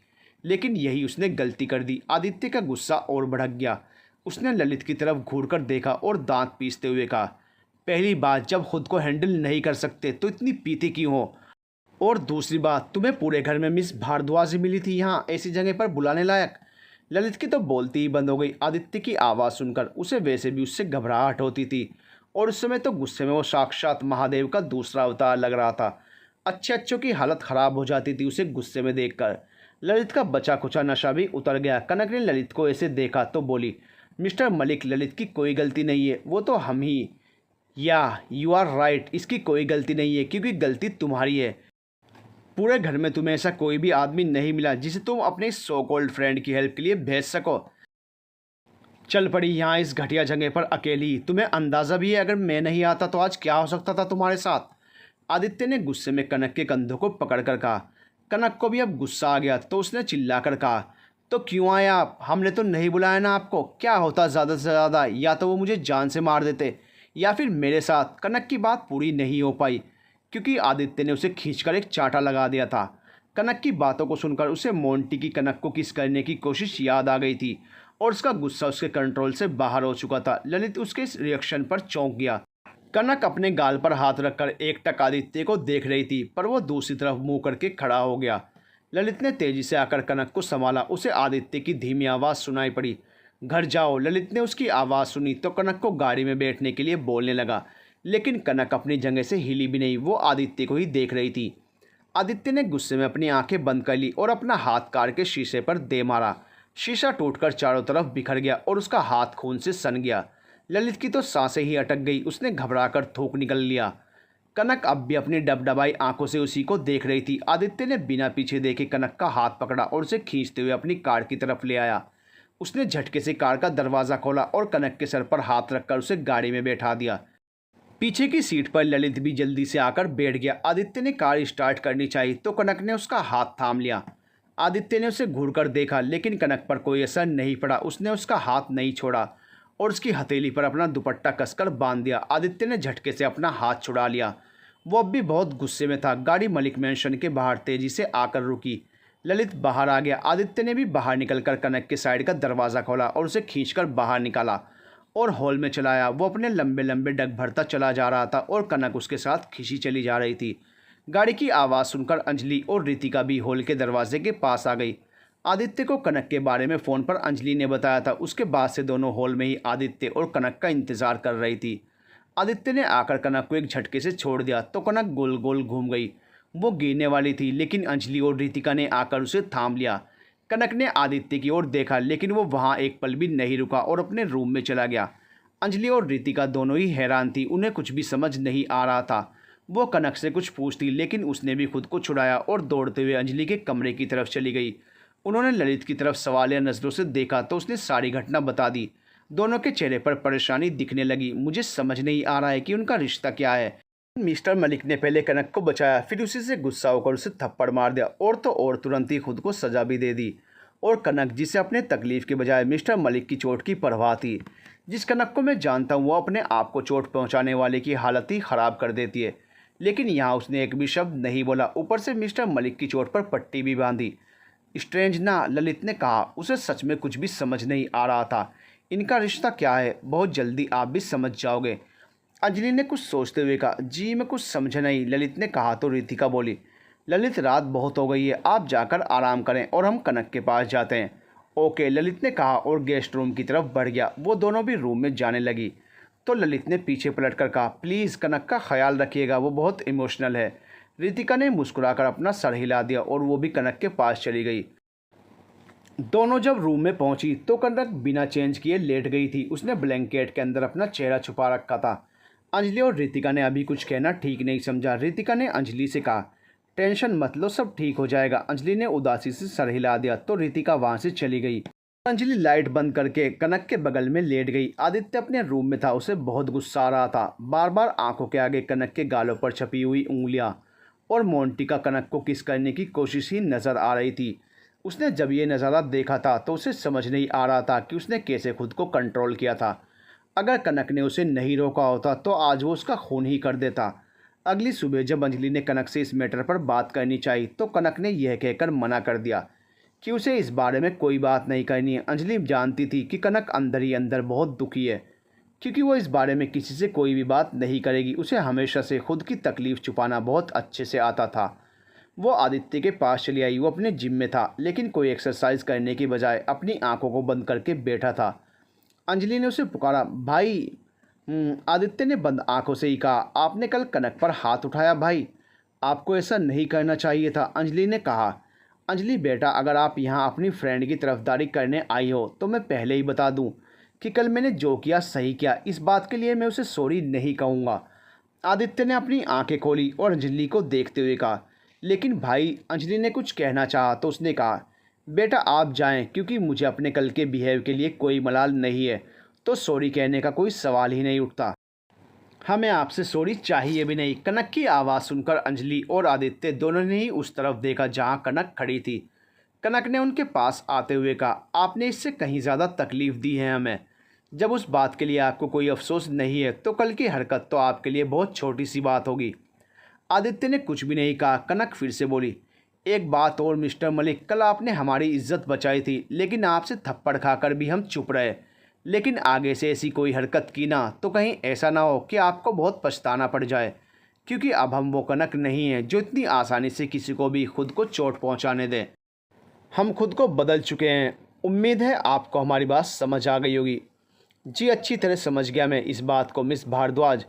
लेकिन यही उसने गलती कर दी। आदित्य का गुस्सा और भड़क गया। उसने ललित की तरफ घूरकर देखा और दांत पीसते हुए कहा, पहली बात, जब खुद को हैंडल नहीं कर सकते तो इतनी पीती क्यों हो? और दूसरी बात, तुम्हें पूरे घर में मिस भारद्वाज ही मिली थी, यहाँ ऐसी जगह पर बुलाने लायक। ललित की तो बोलती ही बंद हो गई। आदित्य की आवाज़ सुनकर उसे वैसे भी उससे घबराहट होती थी और उस समय तो गुस्से में वो साक्षात महादेव का दूसरा अवतार लग रहा था। अच्छे अच्छों की हालत ख़राब हो जाती थी उसे गुस्से में देखकर। ललित का बचा खुचा नशा भी उतर गया। कनक ने ललित को ऐसे देखा तो बोली, मिस्टर मलिक, ललित की कोई गलती नहीं है, वो तो हम ही। या यू आर राइट, इसकी कोई गलती नहीं है, क्योंकि गलती तुम्हारी है। पूरे घर में तुम्हें ऐसा कोई भी आदमी नहीं मिला जिसे तुम अपने सो कॉल्ड फ्रेंड की हेल्प के लिए भेज सको। चल पड़ी यहाँ इस घटिया जगह पर अकेली। तुम्हें अंदाज़ा भी है अगर मैं नहीं आता तो आज क्या हो सकता था तुम्हारे साथ? आदित्य ने गुस्से में कनक के कंधों को पकड़कर कहा। कनक को भी अब गुस्सा आ गया तो उसने चिल्लाकर कहा, तो क्यों आए आप? हमने तो नहीं बुलाया ना आपको। क्या होता ज़्यादा से ज़्यादा, या तो वो मुझे जान से मार देते या फिर मेरे साथ। कनक की बात पूरी नहीं हो पाई क्योंकि आदित्य ने उसे खींचकर एक चांटा लगा दिया था। कनक की बातों को सुनकर उसे मोंटी की कनक को किस करने की कोशिश याद आ गई थी और उसका गुस्सा उसके कंट्रोल से बाहर हो चुका था। ललित उसके इस रिएक्शन पर चौंक गया। कनक अपने गाल पर हाथ रखकर एकटक आदित्य को देख रही थी, पर वो दूसरी तरफ मुंह करके खड़ा हो गया। ललित ने तेजी से आकर कनक को संभाला। उसे आदित्य की धीमी आवाज़ सुनाई पड़ी, घर जाओ। ललित ने उसकी आवाज़ सुनी तो कनक को गाड़ी में बैठने के लिए बोलने लगा, लेकिन कनक अपनी जगह से हिली भी नहीं। वो आदित्य को ही देख रही थी। आदित्य ने गुस्से में अपनी आंखें बंद कर ली और अपना हाथ कार के शीशे पर दे मारा। शीशा टूटकर चारों तरफ बिखर गया और उसका हाथ खून से सन गया। ललित की तो सांसें ही अटक गई। उसने घबराकर थूक निकल लिया। कनक अब भी अपनी डबडबाई आंखों से उसी को देख रही थी। आदित्य ने बिना पीछे देखे कनक का हाथ पकड़ा और उसे खींचते हुए अपनी कार की तरफ ले आया। उसने झटके से कार का दरवाज़ा खोला और कनक के सर पर हाथ रखकर उसे गाड़ी में बैठा दिया। पीछे की सीट पर ललित भी जल्दी से आकर बैठ गया। आदित्य ने कार स्टार्ट करनी चाहिए तो कनक ने उसका हाथ थाम लिया। आदित्य ने उसे घूरकर देखा, लेकिन कनक पर कोई असर नहीं पड़ा। उसने उसका हाथ नहीं छोड़ा और उसकी हथेली पर अपना दुपट्टा कसकर बांध दिया। आदित्य ने झटके से अपना हाथ छुड़ा लिया। वो अब भी बहुत गुस्से में था। गाड़ी मलिक मैंशन के बाहर तेजी से आकर रुकी। ललित बाहर आ गया। आदित्य ने भी बाहर निकलकर कनक के साइड का दरवाज़ा खोला और उसे खींचकर बाहर निकाला और हॉल में चलाया। वो अपने लंबे लंबे डग भरता चला जा रहा था और कनक उसके साथ खींची चली जा रही थी। गाड़ी की आवाज़ सुनकर अंजलि और रितिका भी हॉल के दरवाजे के पास आ गई। आदित्य को कनक के बारे में फ़ोन पर अंजलि ने बताया था। उसके बाद से दोनों हॉल में ही आदित्य और कनक का इंतज़ार कर रही थी। आदित्य ने आकर कनक को एक झटके से छोड़ दिया तो कनक गोल गोल घूम गई। वो गिरने वाली थी, लेकिन अंजलि और रितिका ने आकर उसे थाम लिया। कनक ने आदित्य की ओर देखा, लेकिन वो वहाँ एक पल भी नहीं रुका और अपने रूम में चला गया। अंजलि और रितिका दोनों ही हैरान थी। उन्हें कुछ भी समझ नहीं आ रहा था। वो कनक से कुछ पूछती, लेकिन उसने भी खुद को छुड़ाया और दौड़ते हुए अंजलि के कमरे की तरफ चली गई। उन्होंने ललित की तरफ सवालिया नज़रों से देखा तो उसने सारी घटना बता दी। दोनों के चेहरे पर परेशानी दिखने लगी। मुझे समझ नहीं आ रहा है कि उनका रिश्ता क्या है। मिस्टर मलिक ने पहले कनक को बचाया, फिर उसी से गुस्सा होकर उसे थप्पड़ मार दिया और तो और तुरंत ही खुद को सजा भी दे दी। और कनक, जिसे अपने तकलीफ के बजाय मिस्टर मलिक की चोट की परवाह थी, जिस कनक को मैं जानता हूँ वो अपने आप को चोट पहुँचाने वाले की हालत ही ख़राब कर देती है, लेकिन यहाँ उसने एक भी शब्द नहीं बोला। ऊपर से मिस्टर मलिक की चोट पर पट्टी भी बांधी। स्ट्रेंज ना, ललित ने कहा। उसे सच में कुछ भी समझ नहीं आ रहा था। इनका रिश्ता क्या है, बहुत जल्दी आप भी समझ जाओगे। अंजलि ने कुछ सोचते हुए कहा। जी मैं कुछ समझ नहीं, ललित ने कहा तो रितिका बोली। ललित, रात बहुत हो गई है, आप जाकर आराम करें और हम कनक के पास जाते हैं। ओके, ललित ने कहा और गेस्ट रूम की तरफ बढ़ गया। वो दोनों भी रूम में जाने लगी तो ललित ने पीछे पलट कर कहा, प्लीज़ कनक का ख्याल रखिएगा, वो बहुत इमोशनल है। रितिका ने मुस्कुराकर अपना सर हिला दिया और वो भी कनक के पास चली गई। दोनों जब रूम में पहुंची तो कनक बिना चेंज किए लेट गई थी। उसने ब्लैंकेट के अंदर अपना चेहरा छुपा रखा था। अंजलि और रितिका ने अभी कुछ कहना ठीक नहीं समझा। रितिका ने अंजलि से कहा, टेंशन मत लो, सब ठीक हो जाएगा। अंजलि ने उदासी से सर हिला दिया तो रितिका वहां से चली गई। अंजलि लाइट बंद करके कनक के बगल में लेट गई। आदित्य अपने रूम में था। उसे बहुत गुस्सा आ रहा था। बार बार आंखों के आगे कनक के गालों पर छपी हुई उंगलियां और मोंटिका कनक को किस करने की कोशिश ही नजर आ रही थी। उसने जब ये नज़ारा देखा था तो उसे समझ नहीं आ रहा था कि उसने कैसे खुद को कंट्रोल किया था। अगर कनक ने उसे नहीं रोका होता तो आज वो उसका खून ही कर देता। अगली सुबह जब अंजलि ने कनक से इस मैटर पर बात करनी चाहिए तो कनक ने यह कहकर मना कर दिया कि उसे इस बारे में कोई बात नहीं करनी है। अंजलि जानती थी कि कनक अंदर ही अंदर बहुत दुखी है, क्योंकि वो इस बारे में किसी से कोई भी बात नहीं करेगी। उसे हमेशा से खुद की तकलीफ़ छुपाना बहुत अच्छे से आता था। वो आदित्य के पास चली आई। वो अपने जिम में था, लेकिन कोई एक्सरसाइज करने की बजाय अपनी आंखों को बंद करके बैठा था। अंजलि ने उसे पुकारा, भाई। आदित्य ने बंद आंखों से ही कहा, आपने कल कनक पर हाथ उठाया भाई, आपको ऐसा नहीं करना चाहिए था। अंजलि ने कहा, अंजलि बेटा, अगर आप यहाँ अपनी फ्रेंड की तरफदारी करने आई हो तो मैं पहले ही बता दूँ कि कल मैंने जो किया सही किया। इस बात के लिए मैं उसे सॉरी नहीं कहूँगा। आदित्य ने अपनी आंखें खोली और अंजलि को देखते हुए कहा, लेकिन भाई। अंजलि ने कुछ कहना चाहा तो उसने कहा, बेटा आप जाएं, क्योंकि मुझे अपने कल के बिहेव के लिए कोई मलाल नहीं है, तो सॉरी कहने का कोई सवाल ही नहीं उठता। हमें आपसे सॉरी चाहिए भी नहीं। कनक की आवाज़ सुनकर अंजलि और आदित्य दोनों ने ही उस तरफ देखा जहां कनक खड़ी थी। कनक ने उनके पास आते हुए कहा, आपने इससे कहीं ज़्यादा तकलीफ़ दी है हमें। जब उस बात के लिए आपको कोई अफसोस नहीं है तो कल की हरकत तो आपके लिए बहुत छोटी सी बात होगी। आदित्य ने कुछ भी नहीं कहा। कनक फिर से बोली, एक बात और मिस्टर मलिक, कल आपने हमारी इज्जत बचाई थी, लेकिन आपसे थप्पड़ खाकर भी हम चुप रहे। लेकिन आगे से ऐसी कोई हरकत की ना तो कहीं ऐसा ना हो कि आपको बहुत पछताना पड़ जाए, क्योंकि अब हम वो कनक नहीं हैं जो इतनी आसानी से किसी को भी खुद को चोट पहुंचाने दें। हम खुद को बदल चुके हैं। उम्मीद है आपको हमारी बात समझ आ गई होगी। जी अच्छी तरह समझ गया मैं इस बात को मिस भारद्वाज,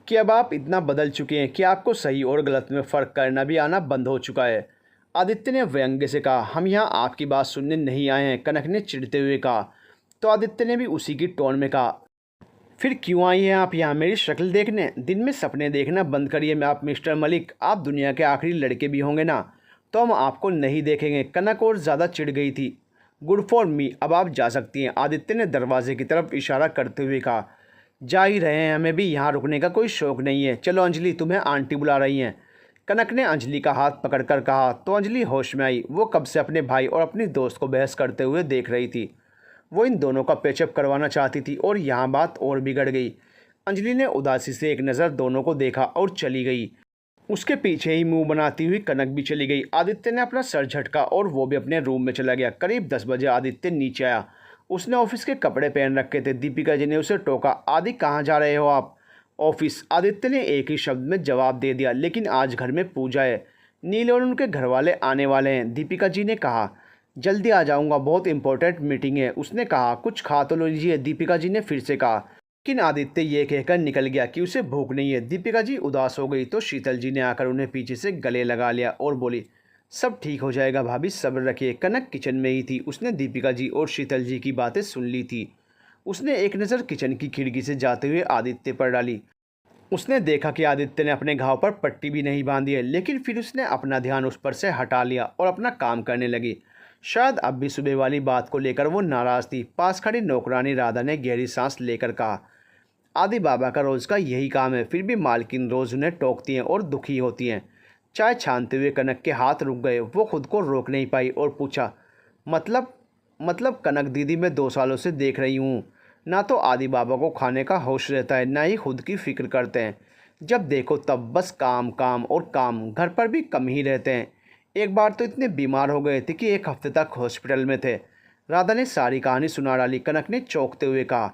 कि अब आप इतना बदल चुके हैं कि आपको सही और गलत में फ़र्क करना भी आना बंद हो चुका है। आदित्य ने व्यंग्य से कहा, हम यहाँ आपकी बात सुनने नहीं आए हैं। कनक ने चिढ़ते हुए कहा। तो आदित्य ने भी उसी की टोन में कहा, फिर क्यों आई हैं आप यहाँ मेरी शक्ल देखने? दिन में सपने देखना बंद करिए। मैं आप मिस्टर मलिक, आप दुनिया के आखिरी लड़के भी होंगे ना, तो हम आपको नहीं देखेंगे। कनक और ज़्यादा चिढ़ गई थी। गुड फॉर मी, अब आप जा सकती हैं। आदित्य ने दरवाजे की तरफ इशारा करते हुए कहा, जा ही रहे हैं, हमें भी यहाँ रुकने का कोई शौक़ नहीं है। चलो अंजलि, तुम्हें आंटी बुला रही हैं। कनक ने अंजलि का हाथ पकड़कर कहा तो अंजलि होश में आई। वो कब से अपने भाई और अपनी दोस्त को बहस करते हुए देख रही थी। वो इन दोनों का पेचअप करवाना चाहती थी और यहाँ बात और बिगड़ गई। अंजलि ने उदासी से एक नज़र दोनों को देखा और चली गई। उसके पीछे ही मुंह बनाती हुई कनक भी चली गई। आदित्य ने अपना सर झटका और वो भी अपने रूम में चला गया। करीब 10 बजे आदित्य नीचे आया। उसने ऑफिस के कपड़े पहन रखे थे। दीपिका जी ने उसे टोका, आदि कहाँ जा रहे हो आप? ऑफिस। आदित्य ने एक ही शब्द में जवाब दे दिया, लेकिन आज घर में पूजा है, नील और उनके घर वाले आने वाले हैं। दीपिका जी ने कहा, जल्दी आ जाऊंगा, बहुत इंपॉर्टेंट मीटिंग है। उसने कहा, कुछ खा तो लीजिए। दीपिका जी ने फिर से कहा, लेकिन आदित्य ये कहकर निकल गया कि उसे भूख नहीं है। दीपिका जी उदास हो गई तो शीतल जी ने आकर उन्हें पीछे से गले लगा लिया और बोली, सब ठीक हो जाएगा भाभी, सब्र रखिए। कनक किचन में ही थी। उसने दीपिका जी और शीतल जी की बातें सुन ली थी। उसने एक नज़र किचन की खिड़की से जाते हुए आदित्य पर डाली। उसने देखा कि आदित्य ने अपने घाव पर पट्टी भी नहीं बांधी है, लेकिन फिर उसने अपना ध्यान उस पर से हटा लिया और अपना काम करने लगी। शायद अब भी सुबह वाली बात को लेकर वो नाराज़ थी। पास खड़ी नौकरानी राधा ने गहरी सांस लेकर कहा, आदि बाबा का रोज़ का यही काम है, फिर भी मालकिन रोज़ उन्हें टोकती हैं और दुखी होती हैं। चाय छानते हुए कनक के हाथ रुक गए। वो खुद को रोक नहीं पाई और पूछा, मतलब मतलब कनक दीदी, मैं 2 सालों से देख रही हूँ, ना तो आदि बाबा को खाने का होश रहता है, ना ही खुद की फिक्र करते हैं। जब देखो तब बस काम काम और काम, घर पर भी कम ही रहते हैं। एक बार तो इतने बीमार हो गए थे कि 1 हफ्ते तक हॉस्पिटल में थे। राधा ने सारी कहानी सुना डाली। कनक ने चौंकते हुए कहा,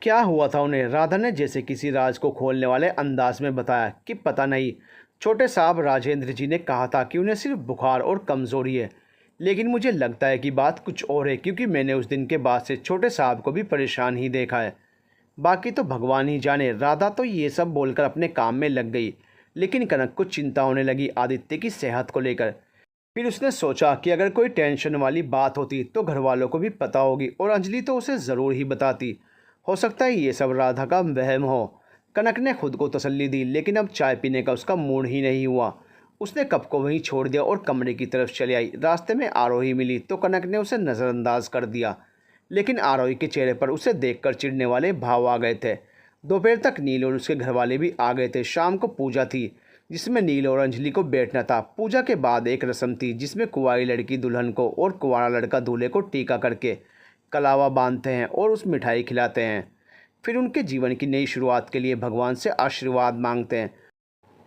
क्या हुआ था उन्हें? राधा ने जैसे किसी राज को खोलने वाले अंदाज में बताया कि पता नहीं, छोटे साहब राजेंद्र जी ने कहा था कि उन्हें सिर्फ बुखार और कमज़ोरी है, लेकिन मुझे लगता है कि बात कुछ और है, क्योंकि मैंने उस दिन के बाद से छोटे साहब को भी परेशान ही देखा है। बाकी तो भगवान ही जाने। राधा तो ये सब बोलकर अपने काम में लग गई, लेकिन कनक को चिंता होने लगी आदित्य की सेहत को लेकर। फिर उसने सोचा कि अगर कोई टेंशन वाली बात होती तो घर वालों को भी पता होगी और अंजलि तो उसे ज़रूर ही बताती। हो सकता है ये सब राधा का वहम हो। कनक ने खुद को तसल्ली दी, लेकिन अब चाय पीने का उसका मूड ही नहीं हुआ। उसने कप को वहीं छोड़ दिया और कमरे की तरफ चली आई। रास्ते में आरोही मिली तो कनक ने उसे नज़रअंदाज कर दिया, लेकिन आरोही के चेहरे पर उसे देखकर चिढ़ने वाले भाव आ गए थे। दोपहर तक नील और उसके घरवाले भी आ गए थे। शाम को पूजा थी, जिसमें नील और अंजलि को बैठना था। पूजा के बाद एक रस्म थी जिसमें कुंवारी लड़की दुल्हन को और कुंवारा लड़का दूल्हे को टीका करके कलावा बांधते हैं और उस मिठाई खिलाते हैं। फिर उनके जीवन की नई शुरुआत के लिए भगवान से आशीर्वाद मांगते हैं।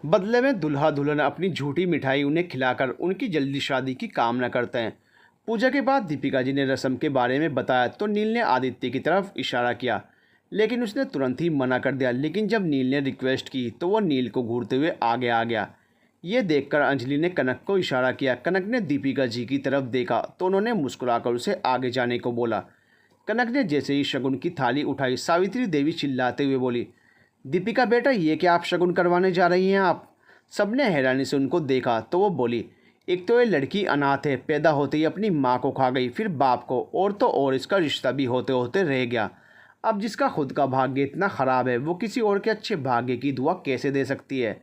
बदले में दूल्हा दुल्हन अपनी झूठी मिठाई उन्हें खिलाकर उनकी जल्दी शादी की कामना करते हैं। पूजा के बाद दीपिका जी ने रस्म के बारे में बताया तो नील ने आदित्य की तरफ इशारा किया, लेकिन उसने तुरंत ही मना कर दिया। लेकिन जब नील ने रिक्वेस्ट की तो वह नील को घूरते हुए आगे आ गया। ये देखकर अंजलि ने कनक को इशारा किया। कनक ने दीपिका जी की तरफ देखा तो उन्होंने मुस्कुराकर उसे आगे जाने को बोला। कनक ने जैसे ही शगुन की थाली उठाई, सावित्री देवी चिल्लाते हुए बोली, दीपिका बेटा, ये क्या आप शगुन करवाने जा रही हैं आप? सबने हैरानी से उनको देखा तो वो बोली, एक तो ये लड़की अनाथ है, पैदा होते ही अपनी माँ को खा गई, फिर बाप को, और तो और इसका रिश्ता भी होते होते रह गया। अब जिसका खुद का भाग्य इतना ख़राब है, वो किसी और के अच्छे भाग्य की दुआ कैसे दे सकती है?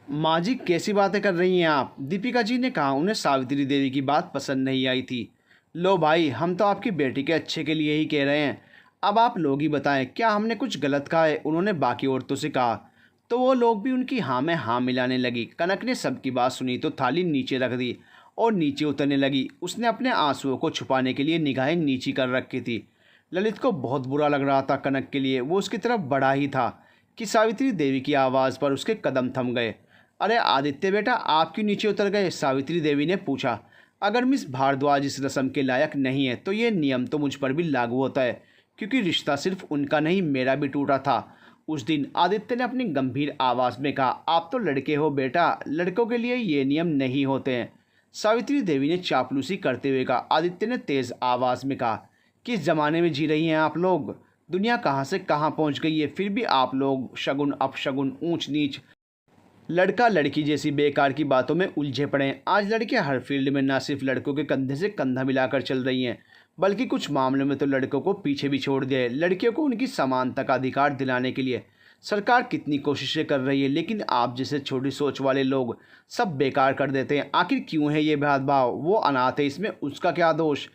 माँ जी, कैसी बातें कर रही हैं आप? दीपिका जी ने कहा। उन्हें सावित्री देवी की बात पसंद नहीं आई थी। लो भाई, हम तो आपकी बेटी के अच्छे के लिए ही कह रहे हैं। अब आप लोग ही बताएं, क्या हमने कुछ गलत कहा है? उन्होंने बाकी औरतों से कहा तो वो लोग भी उनकी हाँ में हाँ मिलाने लगी। कनक ने सबकी बात सुनी तो थाली नीचे रख दी और नीचे उतरने लगी। उसने अपने आंसुओं को छुपाने के लिए निगाहें नीची कर रखी थी। ललित को बहुत बुरा लग रहा था कनक के लिए। वो उसकी तरफ बढ़ा ही था कि सावित्री देवी की आवाज़ पर उसके कदम थम गए। अरे आदित्य बेटा, आप क्यों नीचे उतर गए? सावित्री देवी ने पूछा। अगर मिस भारद्वाज इस रस्म के लायक नहीं है तो ये नियम तो मुझ पर भी लागू होता है, क्योंकि रिश्ता सिर्फ उनका नहीं, मेरा भी टूटा था। उस दिन आदित्य ने अपनी गंभीर आवाज़ में कहा, आप तो लड़के हो बेटा, लड़कों के लिए ये नियम नहीं होते हैं। सावित्री देवी ने चापलूसी करते हुए कहा। आदित्य ने तेज़ आवाज़ में कहा, किस ज़माने में जी रही हैं आप लोग? दुनिया कहाँ से कहाँ पहुँच गई है, फिर भी आप लोग शगुन अपशगुन, ऊंच नीच, लड़का लड़की जैसी बेकार की बातों में उलझे पड़े हैं। आज लड़कियां हर फील्ड में ना सिर्फ लड़कों के कंधे से कंधा मिलाकर चल रही हैं, बल्कि कुछ मामलों में तो लड़कों को पीछे भी छोड़ दिया है। लड़कियों को उनकी समानता का अधिकार दिलाने के लिए सरकार कितनी कोशिशें कर रही है, लेकिन आप जैसे छोटी सोच वाले लोग सब बेकार कर देते हैं। आखिर क्यों है ये भेदभाव? वो अनाथ है, इसमें उसका क्या दोष?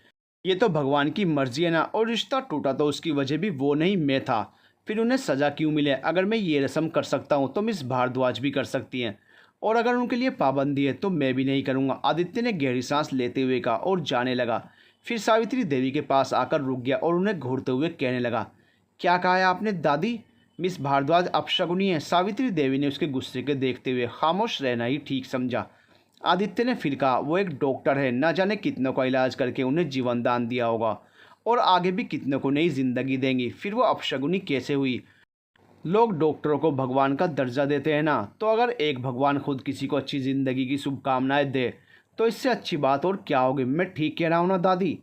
ये तो भगवान की मर्जी है ना। और रिश्ता टूटा तो उसकी वजह भी वो नहीं, मैं था। फिर उन्हें सज़ा क्यों मिले? अगर मैं ये रस्म कर सकता हूँ तो मिस भारद्वाज भी कर सकती हैं, और अगर उनके लिए पाबंदी है तो मैं भी नहीं करूँगा। आदित्य ने गहरी सांस लेते हुए कहा और जाने लगा। फिर सावित्री देवी के पास आकर रुक गया और उन्हें घूरते हुए कहने लगा, क्या कहा है आपने दादी? मिस भारद्वाज अपशगुनी है। सावित्री देवी ने उसके गुस्से के देखते हुए खामोश रहना ही ठीक समझा। आदित्य ने फिर कहा, वो एक डॉक्टर है, ना जाने कितनों का इलाज करके उन्हें जीवन दान दिया होगा, और आगे भी कितनों को नई जिंदगी देंगी। फिर वो अपशगुनी कैसे हुई? लोग डॉक्टरों को भगवान का दर्जा देते हैं ना, तो अगर एक भगवान खुद किसी को अच्छी ज़िंदगी की शुभकामनाएं दे तो इससे अच्छी बात और क्या होगी? मैं ठीक कह रहा हूँ ना दादी?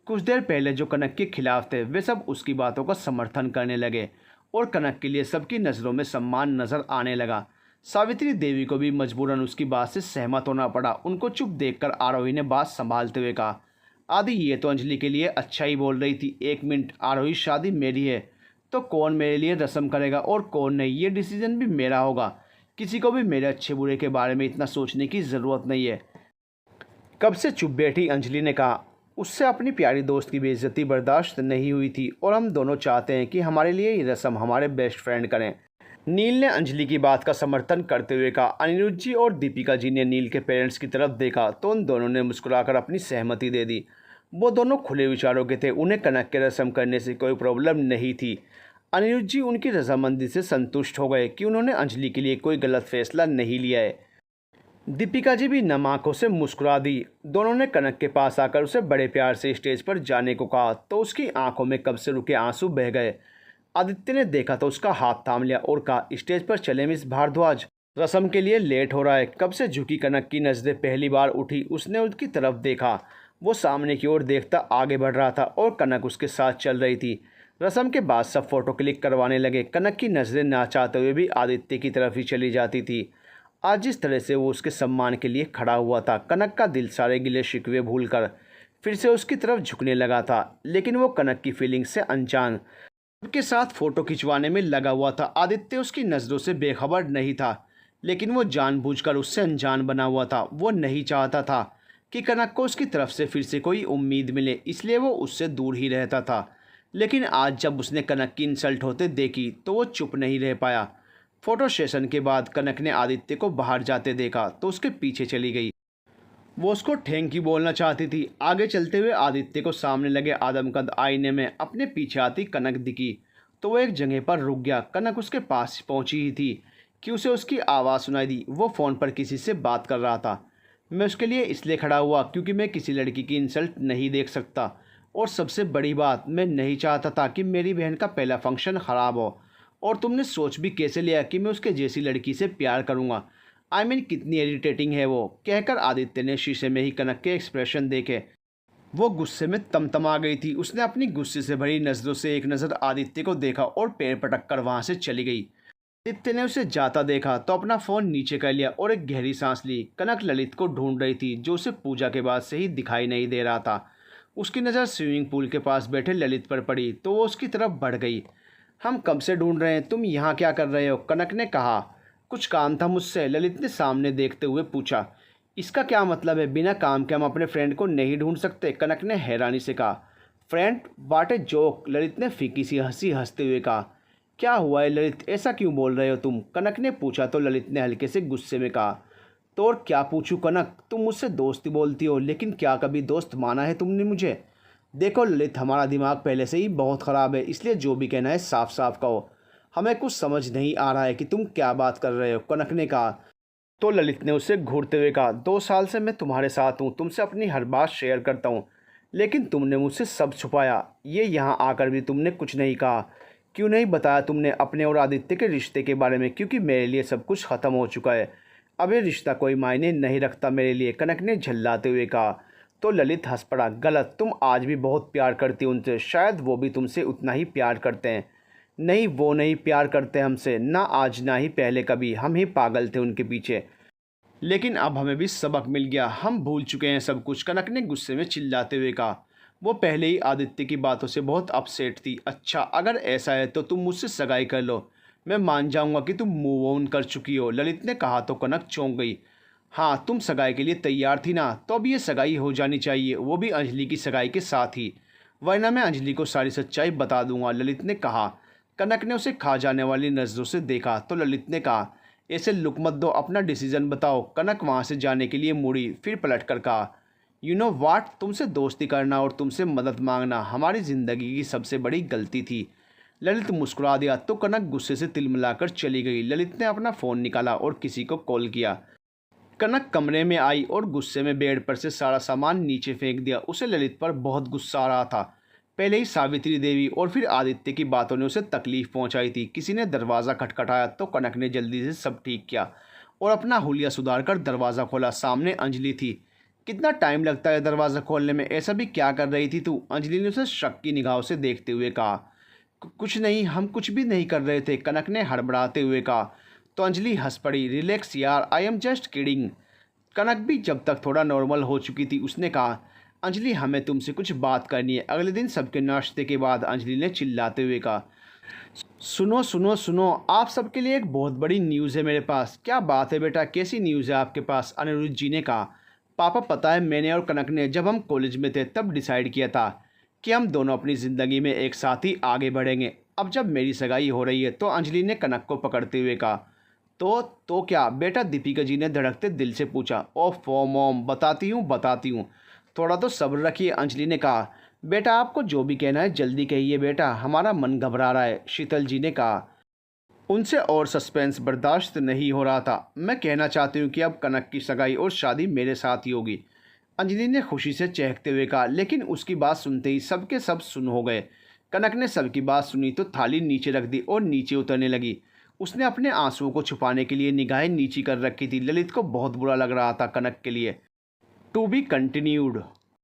कुछ देर पहले जो कनक के खिलाफ थे वे सब उसकी बातों का समर्थन करने लगे और कनक के लिए सबकी नज़रों में सम्मान नज़र आने लगा। सावित्री देवी को भी मजबूरन उसकी बात से सहमत होना पड़ा। उनको चुप देखकर आरोही ने बात संभालते हुए कहा, आदि ये तो अंजलि के लिए अच्छा ही बोल रही थी। 1 मिनट आरोही, शादी मेरी है, तो कौन मेरे लिए रस्म करेगा और कौन नहीं, ये डिसीजन भी मेरा होगा। किसी को भी मेरे अच्छे बुरे के बारे में इतना सोचने की ज़रूरत नहीं है। कब से चुप बैठी अंजलि ने कहा। उससे अपनी प्यारी दोस्त की बेइज्जती बर्दाश्त नहीं हुई थी और हम दोनों चाहते हैं कि हमारे लिए ये रस्म हमारे बेस्ट फ्रेंड करें। नील ने अंजलि की बात का समर्थन करते हुए कहा। अनिरुद्ध जी और दीपिका जी ने नील के पेरेंट्स की तरफ देखा तो उन दोनों ने मुस्कुराकर अपनी सहमति दे दी। वो दोनों खुले विचारों के थे, उन्हें कनक के रस्म करने से कोई प्रॉब्लम नहीं थी। अनिरुद्ध जी उनकी रजामंदी से संतुष्ट हो गए कि उन्होंने अंजलि के लिए कोई गलत फैसला नहीं लिया है। दीपिका जी भी नम आंखों से मुस्कुरा दी। दोनों ने कनक के पास आकर उसे बड़े प्यार से स्टेज पर जाने को कहा तो उसकी आंखों में कब से रुके आंसू बह गए। आदित्य ने देखा तो उसका हाथ थाम लिया और कहा, स्टेज पर चले मिस भारद्वाज, रस्म के लिए लेट हो रहा है। कब से झुकी कनक की नज़रें पहली बार उठी। उसने उसकी तरफ देखा। वो सामने की ओर देखता आगे बढ़ रहा था और कनक उसके साथ चल रही थी। रस्म के बाद सब फोटो क्लिक करवाने लगे। कनक की नज़रें ना चाहते हुए भी आदित्य की तरफ ही चली जाती थी। आज जिस तरह से वो उसके सम्मान के लिए खड़ा हुआ था, कनक का दिल सारे गिले शिकवे भूलकर फिर से उसकी तरफ झुकने लगा था। लेकिन वो कनक की फीलिंग से अनजान उसके साथ फ़ोटो खिंचवाने में लगा हुआ था। आदित्य उसकी नज़रों से बेखबर नहीं था, लेकिन वो जानबूझकर उससे अनजान बना हुआ था। वो नहीं चाहता था कि कनक को उसकी तरफ से फिर से कोई उम्मीद मिले, इसलिए वो उससे दूर ही रहता था। लेकिन आज जब उसने कनक की इंसल्ट होते देखी तो वो चुप नहीं रह पाया। फोटो सेशन के बाद कनक ने आदित्य को बाहर जाते देखा तो उसके पीछे चली गई। वो उसको थैंक यू बोलना चाहती थी। आगे चलते हुए आदित्य को सामने लगे आदमकद आईने में अपने पीछे आती कनक दिखी तो वो एक जगह पर रुक गया। कनक उसके पास पहुंची ही थी कि उसे उसकी आवाज़ सुनाई दी। वो फ़ोन पर किसी से बात कर रहा था। मैं उसके लिए इसलिए खड़ा हुआ क्योंकि मैं किसी लड़की की इंसल्ट नहीं देख सकता, और सबसे बड़ी बात, मैं नहीं चाहता था कि मेरी बहन का पहला फंक्शन ख़राब हो। और तुमने सोच भी कैसे लिया कि मैं उसके जैसी लड़की से प्यार करूँगा। आई मीन कितनी इरिटेटिंग है वो। कहकर आदित्य ने शीशे में ही कनक के एक्सप्रेशन देखे। वो गुस्से में तमतमा गई थी। उसने अपनी गुस्से से भरी नज़रों से एक नज़र आदित्य को देखा और पैर पटक कर वहाँ से चली गई। आदित्य ने उसे जाता देखा तो अपना फ़ोन नीचे कर लिया और एक गहरी सांस ली। कनक ललित को ढूंढ रही थी जो उसे पूजा के बाद से ही दिखाई नहीं दे रहा था। उसकी नज़र स्विमिंग पूल के पास बैठे ललित पर पड़ी तो वो उसकी तरफ बढ़ गई। हम कब से ढूंढ रहे हैं, तुम यहाँ क्या कर रहे हो? कनक ने कहा। कुछ काम था मुझसे, ललित ने सामने देखते हुए पूछा। इसका क्या मतलब है? बिना काम के हम अपने फ्रेंड को नहीं ढूंढ सकते? कनक ने हैरानी से कहा। Friend? What a joke, Lalit ने फीकी सी हंसी हंसते हुए कहा। क्या हुआ है ललित, ऐसा क्यों बोल रहे हो तुम? कनक ने पूछा तो ललित ने हल्के से गुस्से में कहा। तो और क्या पूछूं कनक, तुम मुझसे दोस्ती बोलती हो लेकिन क्या कभी दोस्त माना है तुमने मुझे? देखो ललित, हमारा दिमाग पहले से ही बहुत ख़राब है, इसलिए जो भी कहना है साफ साफ कहो। हमें कुछ समझ नहीं आ रहा है कि तुम क्या बात कर रहे हो, कनक ने कहा। तो ललित ने उसे घूरते हुए कहा, 2 साल से मैं तुम्हारे साथ हूँ, तुमसे अपनी हर बात शेयर करता हूँ, लेकिन तुमने मुझसे सब छुपाया। ये यहाँ आकर भी तुमने कुछ नहीं कहा। क्यों नहीं बताया तुमने अपने और आदित्य के रिश्ते के बारे में? क्योंकि मेरे लिए सब कुछ ख़त्म हो चुका है। अब ये रिश्ता कोई मायने नहीं रखता मेरे लिए, कनक ने झल्लाते हुए कहा। तो ललित हंस पड़ा। गलत, तुम आज भी बहुत प्यार करती हो उनसे, शायद वो भी तुमसे उतना ही प्यार करते हैं। नहीं, वो नहीं प्यार करते हमसे, ना आज ना ही पहले कभी। हम ही पागल थे उनके पीछे, लेकिन अब हमें भी सबक मिल गया, हम भूल चुके हैं सब कुछ, कनक ने गुस्से में चिल्लाते हुए कहा। वो पहले ही आदित्य की बातों से बहुत अपसेट थी। अच्छा, अगर ऐसा है तो तुम मुझसे सगाई कर लो, मैं मान जाऊंगा कि तुम मूव ऑन कर चुकी हो, ललित ने कहा तो कनक चौंक गई। हाँ, तुम सगाई के लिए तैयार थी ना, तो अब ये सगाई हो जानी चाहिए, वो भी अंजलि की सगाई के साथ ही, वरना मैं अंजलि को सारी सच्चाई बता दूंगा, ललित ने कहा। कनक ने उसे खा जाने वाली नज़रों से देखा तो ललित ने कहा, ऐसे लुक मत दो, अपना डिसीजन बताओ। कनक वहाँ से जाने के लिए मुड़ी, फिर पलट कर कहा, यू नो वाट, तुमसे दोस्ती करना और तुमसे मदद मांगना हमारी ज़िंदगी की सबसे बड़ी गलती थी। ललित मुस्कुरा दिया तो कनक गुस्से से तिलमिलाकर चली गई। ललित ने अपना फ़ोन निकाला और किसी को कॉल किया। कनक कमरे में आई और गुस्से में बेड पर से सारा सामान नीचे फेंक दिया। उसे ललित पर बहुत गुस्सा आ रहा था। पहले ही सावित्री देवी और फिर आदित्य की बातों ने उसे तकलीफ पहुंचाई थी। किसी ने दरवाज़ा खटखटाया तो कनक ने जल्दी से सब ठीक किया और अपना हुलिया सुधार कर दरवाज़ा खोला। सामने अंजलि थी। कितना टाइम लगता है दरवाज़ा खोलने में, ऐसा भी क्या कर रही थी तू? अंजलि ने उसे शक की निगाहों से देखते हुए कहा। कुछ नहीं, हम कुछ भी नहीं कर रहे थे, कनक ने हड़बड़ाते हुए कहा। तो अंजलि हंस पड़ी। रिलैक्स यार, आई एम जस्ट किडिंग। कनक भी जब तक थोड़ा नॉर्मल हो चुकी थी उसने कहा, अंजलि हमें तुमसे कुछ बात करनी है। अगले दिन सबके नाश्ते के बाद अंजलि ने चिल्लाते हुए कहा, सुनो सुनो सुनो, आप सबके लिए एक बहुत बड़ी न्यूज़ है मेरे पास। क्या बात है बेटा, कैसी न्यूज़ है आपके पास? अनिरुद्ध जी ने कहा। पापा, पता है मैंने और कनक ने जब हम कॉलेज में थे तब डिसाइड किया था कि हम दोनों अपनी ज़िंदगी में एक साथ ही आगे बढ़ेंगे। अब जब मेरी सगाई हो रही है तो अंजलि ने कनक को पकड़ते हुए कहा। तो क्या बेटा? दीपिका जी ने धड़कते दिल से पूछा। ओह मॉम, बताती हूँ, थोड़ा तो सब्र रखिए, अंजलि ने कहा। बेटा, आपको जो भी कहना है जल्दी कहिए बेटा, हमारा मन घबरा रहा है, शीतल जी ने कहा। उनसे और सस्पेंस बर्दाश्त नहीं हो रहा था। मैं कहना चाहती हूँ कि अब कनक की सगाई और शादी मेरे साथ ही होगी, अंजलि ने खुशी से चहकते हुए कहा। लेकिन उसकी बात सुनते ही सबके सब सुन हो गए। कनक ने सबकी बात सुनी तो थाली नीचे रख दी और नीचे उतरने लगी। उसने अपने आंसुओं को छुपाने के लिए निगाहें नीची कर रखी थी। ललित को बहुत बुरा लग रहा था कनक के लिए। To be continued.